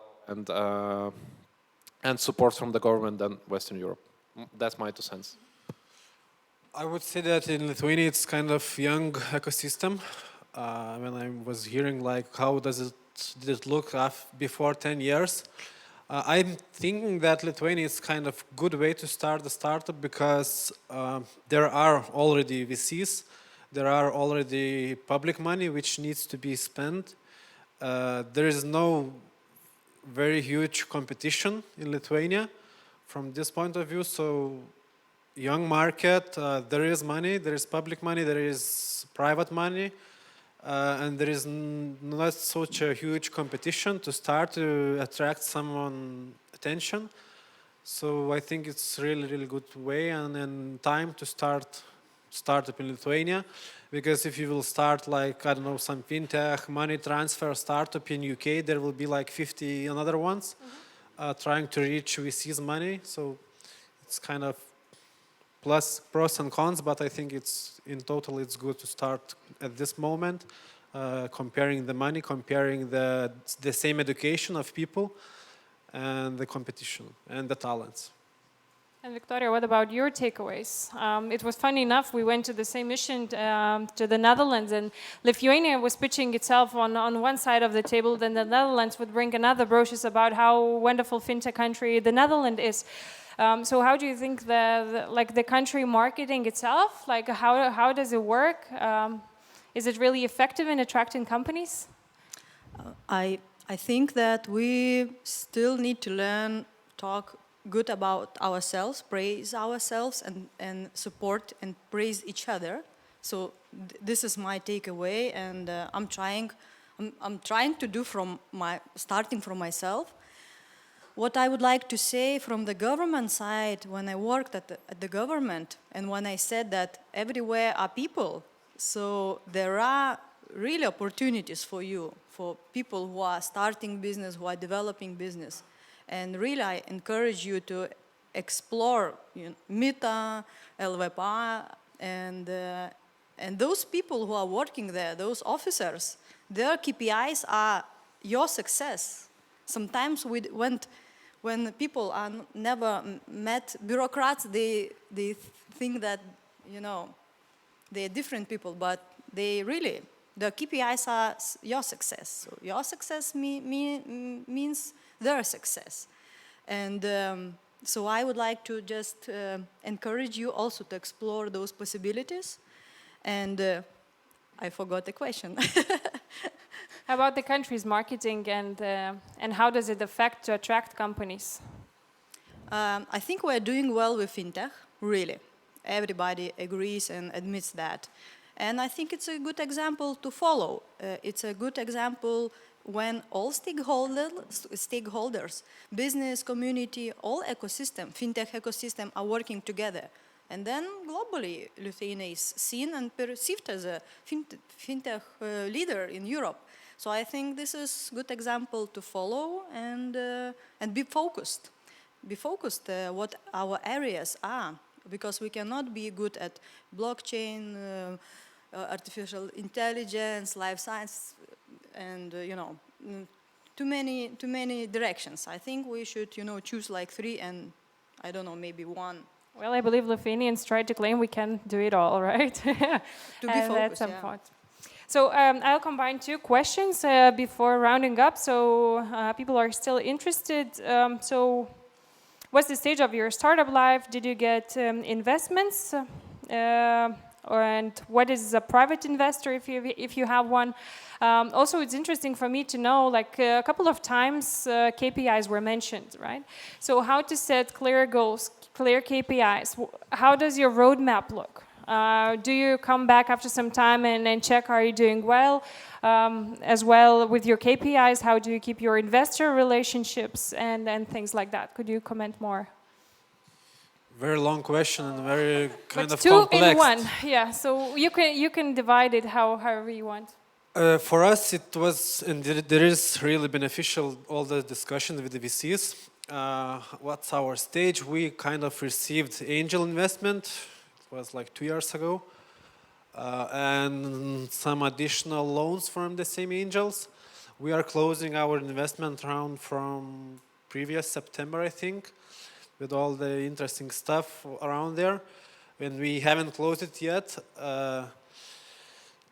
and support from the government, then Western Europe. That's my 2 cents. I would say that in Lithuania it's kind of young ecosystem. When I was hearing like how did it look before 10 years, I'm thinking that Lithuania is kind of good way to start a startup because there are already VCs, there are already public money which needs to be spent. There is no very huge competition in Lithuania from this point of view. So young market, there is money, there is public money, there is private money, and there is not such a huge competition to start to attract someone attention. So I think it's really good way and time to start startup in Lithuania, because if you will start like, I don't know, some fintech, money transfer startup in UK, there will be like 50 another ones trying to reach VC's money. So it's kind of pros and cons, but I think it's in total it's good to start at this moment, comparing the money, comparing the same education of people and the competition and the talents. And Victoria, what about your takeaways? It was funny enough, we went to the same mission to the Netherlands, and Lithuania was pitching itself on one side of the table, then the Netherlands would bring another brochures about how wonderful fintech country the Netherlands is. So how do you think the country marketing itself, like how does it work? Is it really effective in attracting companies? I think that we still need to learn, talk good about ourselves, praise ourselves, and support and praise each other. So this is my takeaway, and I'm trying to do starting from myself. What I would like to say from the government side, when I worked at the government, and when I said that everywhere are people, so there are really opportunities for you, for people who are starting business, who are developing business. And really, I encourage you to explore Meta, LVPA, and those people who are working there, those officers, their KPIs are your success. Sometimes we went when people are never met bureaucrats, they think that, you know, they're different people, but they really, the KPIs are your success. So your success means their success. And so I would like to just encourage you also to explore those possibilities. And I forgot the question. How about the country's marketing and how does it affect to attract companies? I think we're doing well with fintech, really. Everybody agrees and admits that. And I think it's a good example to follow. It's a good example when all stakeholders, business, community, all ecosystem, fintech ecosystem are working together. And then globally, Lithuania is seen and perceived as a fintech leader in Europe. So I think this is a good example to follow and be focused. Be focused what our areas are, because we cannot be good at blockchain, artificial intelligence, life science, and too many directions. I think we should choose like 3 and I don't know, maybe 1. Well, I believe Lithuanians try to claim we can do it all, right? To be focused, at some yeah. point. So I'll combine 2 questions before rounding up, so people are still interested. So what's the stage of your startup life? Did you get investments? And what is a private investor if you have one? Also, it's interesting for me to know, like a couple of times KPIs were mentioned, right? So how to set clear goals, clear KPIs. How does your roadmap look? Do you come back after some time and check, are you doing well? As well with your KPIs, how do you keep your investor relationships and things like that? Could you comment more? Very long question and very kind of 2 complex. in 1, yeah. So you can divide it however you want. For us, it was, and there is really beneficial, all the discussions with the VCs. What's our stage? We kind of received angel investment. It was like 2 years ago. And some additional loans from the same angels. We are closing our investment round from previous September, I think, with all the interesting stuff around there. And we haven't closed it yet.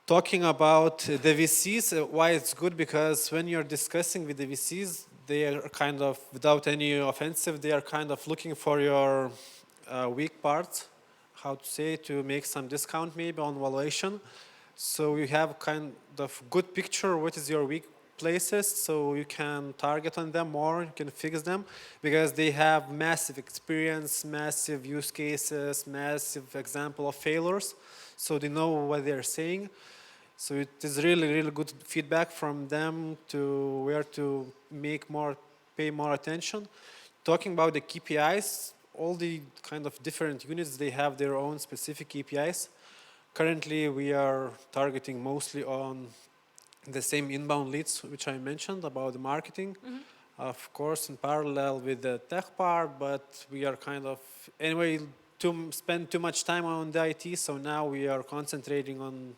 Talking about the VCs, why it's good, because when you're discussing with the VCs, they are kind of, without any offensive, they are kind of looking for your weak parts, how to say, to make some discount maybe on valuation. So you have kind of good picture, what is your weak places, so you can target on them more, you can fix them, because they have massive experience, massive use cases, massive example of failures, so they know what they're saying. So it is really, really good feedback from them to where to make more, pay more attention. Talking about the KPIs, all the kind of different units, they have their own specific KPIs. Currently, we are targeting mostly on the same inbound leads, which I mentioned about the marketing. Of course, in parallel with the tech part, but we are kind of, anyway, to spend too much time on the IT, so now we are concentrating on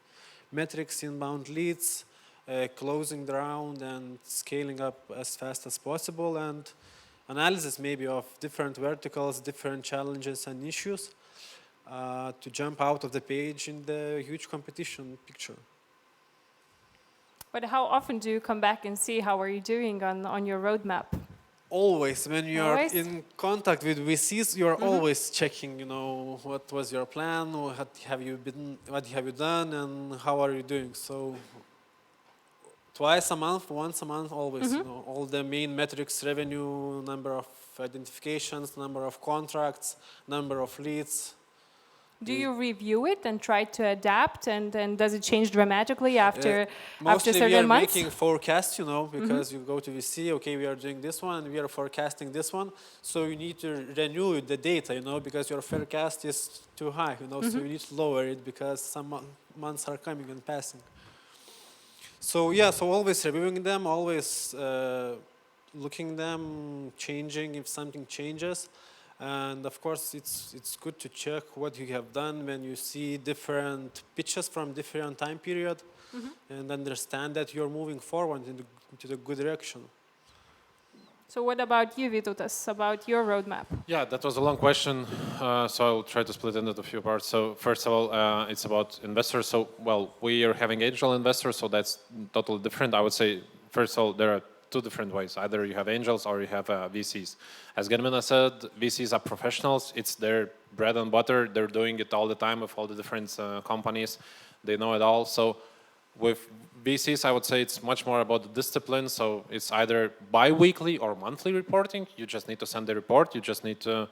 metrics, inbound leads, closing the round and scaling up as fast as possible, and analysis maybe of different verticals, different challenges and issues to jump out of the page in the huge competition picture. But how often do you come back and see how are you doing on your roadmap? Always, when you are Always? in contact with VCs, you are always checking, what was your plan, what have you done, and how are you doing. So twice a month, once a month, always, all the main metrics, revenue, number of identifications, number of contracts, number of leads. Do you review it and try to adapt, and does it change dramatically after Mostly certain we are months? making forecasts, because you go to VC, okay, we are doing this one, and we are forecasting this one. So you need to renew the data, because your forecast is too high, so you need to lower it because some months are coming and passing. So yeah, so always reviewing them, always looking them, changing if something changes. And of course, it's good to check what you have done when you see different pitches from different time period and understand that you're moving forward into the good direction. So what about you, Vytautas, about your roadmap? Yeah, that was a long question, so I'll try to split it into a few parts. So first of all, it's about investors. So, well, we are having angel investors, so that's totally different. I would say, first of all, there are two different ways. Either you have angels or you have VCs. As Gediminas said, VCs are professionals. It's their bread and butter. They're doing it all the time with all the different companies. They know it all. So with VCs, I would say it's much more about the discipline. So it's either bi-weekly or monthly reporting. You just need to send the report. You just need to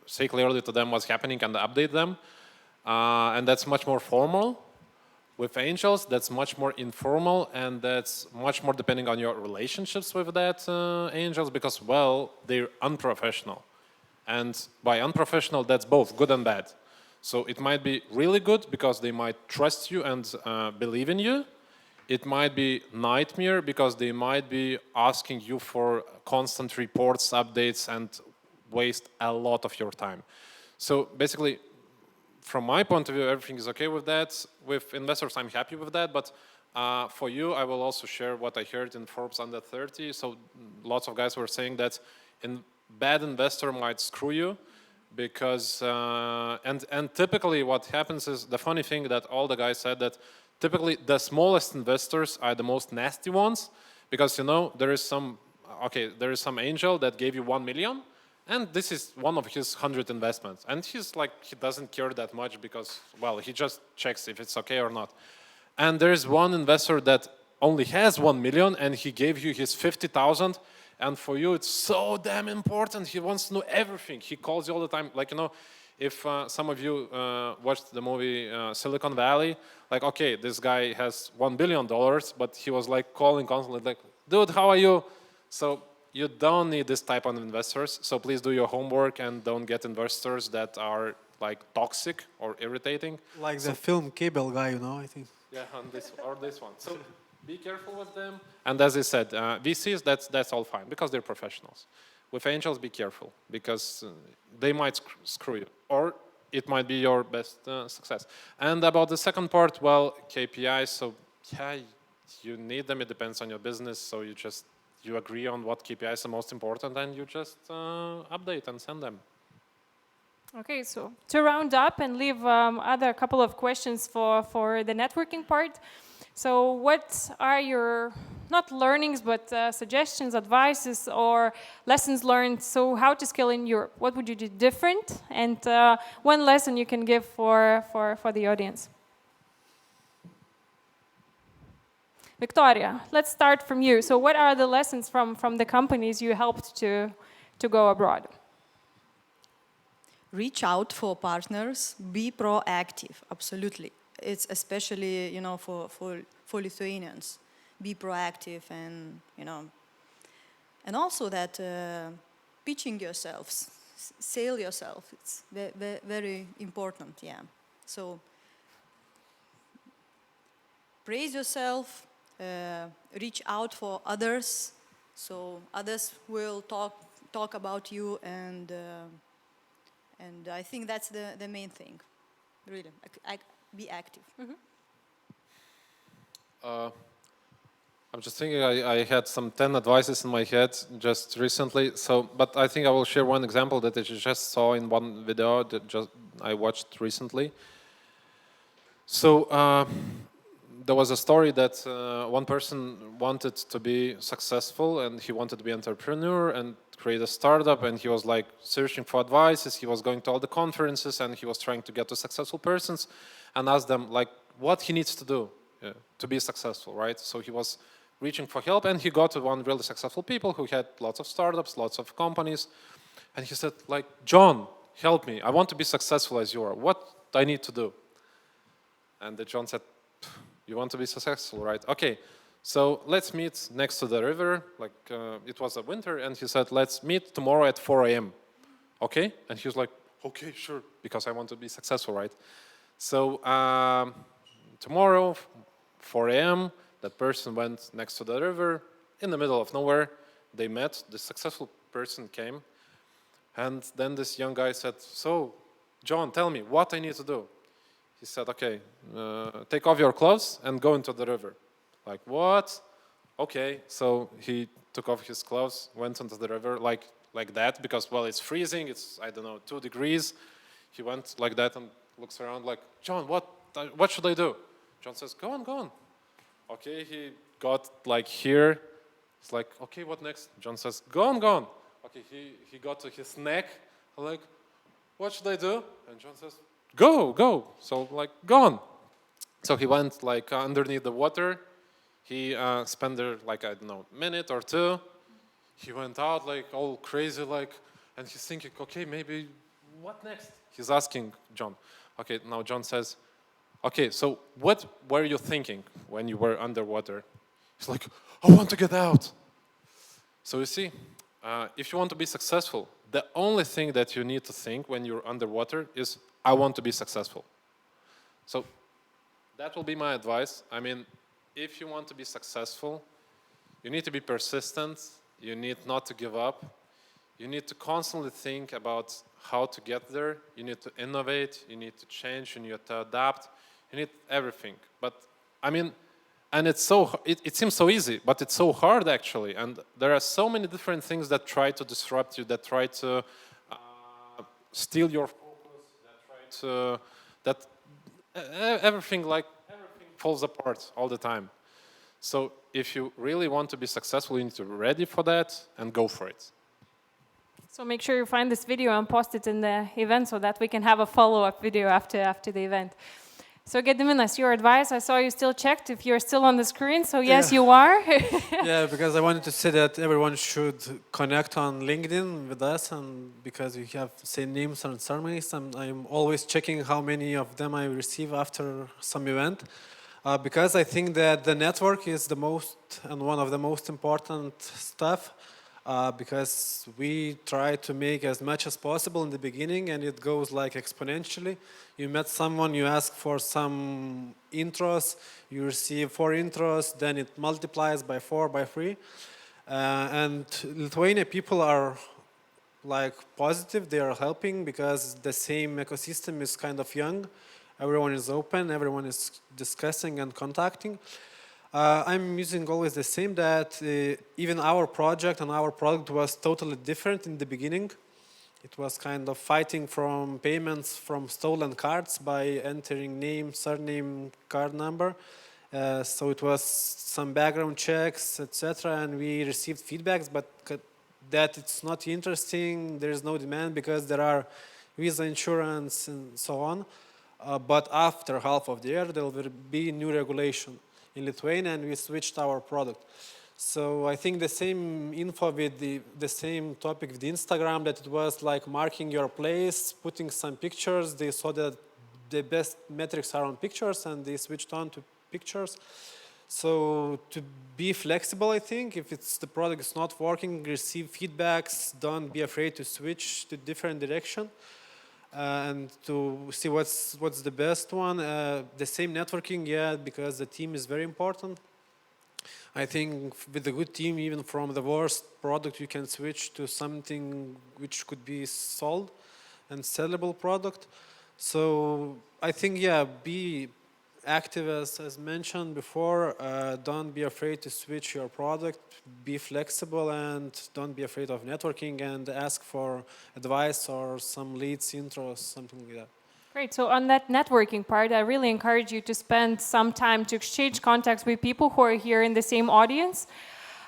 say clearly to them what's happening and update them. And that's much more formal. With angels, that's much more informal, and that's much more depending on your relationships with that angels, because, well, they're unprofessional. And by unprofessional, that's both good and bad. So it might be really good because they might trust you and believe in you. It might be nightmare because they might be asking you for constant reports, updates, and waste a lot of your time. So basically, from my point of view, everything is okay with that. With investors, I'm happy with that. But for you, I will also share what I heard in Forbes Under 30. So lots of guys were saying that a bad investor might screw you because, and typically what happens is, the funny thing that all the guys said that typically the smallest investors are the most nasty ones, because, you know, there is some angel that gave you 1 million, and this is one of his 100 investments. And he's like, he doesn't care that much because, well, he just checks if it's okay or not. And there's one investor that only has 1 million and he gave you his 50,000. And for you, it's so damn important. He wants to know everything. He calls you all the time. Like, you know, if some of you watched the movie Silicon Valley, like, okay, this guy has $1 billion, but he was like calling constantly, like, dude, how are you? So you don't need this type of investors. So please do your homework and don't get investors that are like toxic or irritating. Like the film Cable Guy, you know, I think. Yeah, on this or this one. So be careful with them. And as I said, VCs, that's all fine because they're professionals. With angels, be careful because they might screw you, or it might be your best success. And about the second part, well, KPIs. So yeah, you need them. It depends on your business. So you agree on what KPIs are most important, and you just update and send them. Okay, so to round up and leave other couple of questions for the networking part. So what are your, not learnings, but suggestions, advices, or lessons learned? So how to scale in Europe? What would you do different? And one lesson you can give for the audience. Victoria, let's start from you. So what are the lessons from the companies you helped to go abroad? Reach out for partners, be proactive, absolutely. It's especially, you know, for Lithuanians. Be proactive and, you know, and also that pitching yourselves, sell yourself, it's very important, yeah. So praise yourself, reach out for others, so others will talk about you, and I think that's the main thing, really. Be active. Mm-hmm. I'm just thinking I had some 10 advices in my head just recently. So, but I think I will share one example that I just saw in one video that I watched recently. So there was a story that one person wanted to be successful and he wanted to be an entrepreneur and create a startup, and he was like searching for advices. He was going to all the conferences and he was trying to get to successful persons and ask them like what he needs to do to be successful, right? So he was reaching for help, and he got to one really successful people who had lots of startups, lots of companies, and he said like, John, help me. I want to be successful as you are. What do I need to do? And the John said, you want to be successful, right? Okay, so let's meet next to the river. Like it was a winter, and he said, let's meet tomorrow at 4 a.m. Okay? And he was like, okay, sure, because I want to be successful, right? So tomorrow, 4 a.m., that person went next to the river in the middle of nowhere. They met, the successful person came, and then this young guy said, so, John, tell me, what I need to do? He said, okay, take off your clothes and go into the river. Like, what? okay. So he took off his clothes, went into the river like that, because, well, it's freezing, it's, I don't know, 2 degrees. He went like that and looks around like, John, what should I do? John says, go on, go on. Okay, he got like here. It's like, okay, what next? John says, go on, go on. Okay, he got to his neck. I'm like, what should I do? And John says, go, go. So like, go on. So he went like underneath the water. He spent there like, I don't know, minute or two. He went out like all crazy, like, and he's thinking, okay, maybe what next? He's asking John. Okay, now John says, okay, so what were you thinking when you were underwater? He's like, I want to get out. So you see, if you want to be successful, the only thing that you need to think when you're underwater is, I want to be successful. So that will be my advice. I mean, if you want to be successful, you need to be persistent. You need not to give up. You need to constantly think about how to get there. You need to innovate. You need to change. You need to adapt. You need everything. But I mean, and it seems so easy, but it's so hard actually. And there are so many different things that try to disrupt you, that try to steal your focus, everything falls apart all the time. So if you really want to be successful, you need to be ready for that and go for it. So make sure you find this video and post it in the event so that we can have a follow-up video after the event. So Gediminas, your advice, I saw you still checked if you're still on the screen, so yes, you are. Yeah, because I wanted to say that everyone should connect on LinkedIn with us, and because we have same names and surnames, I'm always checking how many of them I receive after some event. Because I think that the network is the most and one of the most important stuff, because we try to make as much as possible in the beginning, and it goes like exponentially. You met someone, you ask for some intros, you receive 4 intros, then it multiplies by 4, by 3. And Lithuania people are like positive, they are helping because the same ecosystem is kind of young. Everyone is open, everyone is discussing and contacting. I'm using always the same, that even our project and our product was totally different in the beginning. It was kind of fighting from payments from stolen cards by entering name, surname, card number. So it was some background checks, etc. And we received feedbacks, but that it's not interesting, there is no demand because there are visa insurance and so on. But after half of the year, there will be new regulation in Lithuania, and we switched our product. So I think the same info with the same topic with Instagram, that it was like marking your place, putting some pictures. They saw that the best metrics are on pictures, and they switched on to pictures. So to be flexible, I think, if the product is not working, receive feedbacks, don't be afraid to switch to different direction. And to see what's the best one. The same networking, yeah, because the team is very important. I think with a good team, even from the worst product, you can switch to something which could be sold and sellable product. So I think, yeah, be active as mentioned before. Don't be afraid to switch your product. Be flexible and don't be afraid of networking, and ask for advice or some leads, intros, something like that. Great. So on that networking part, I really encourage you to spend some time to exchange contacts with people who are here in the same audience.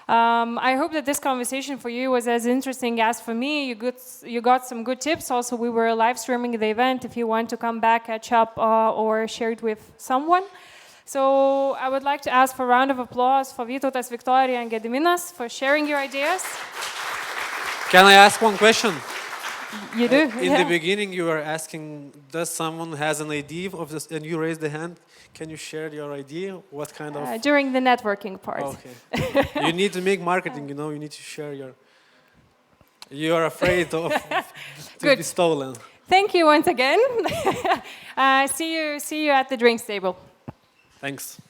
I hope that this conversation for you was as interesting as for me. You got some good tips. Also, we were live streaming the event if you want to come back, catch up, or share it with someone. So I would like to ask for a round of applause for Vytautas, Victoria, and Gediminas for sharing your ideas. Can I ask one question? You do? In the beginning, you were asking, does someone has an idea of this, and you raised the hand. Can you share your idea? What kind of? During the networking part. Okay. You need to make marketing, you know, you need to share your... You are afraid of to be stolen. Thank you once again. See you at the drinks table. Thanks.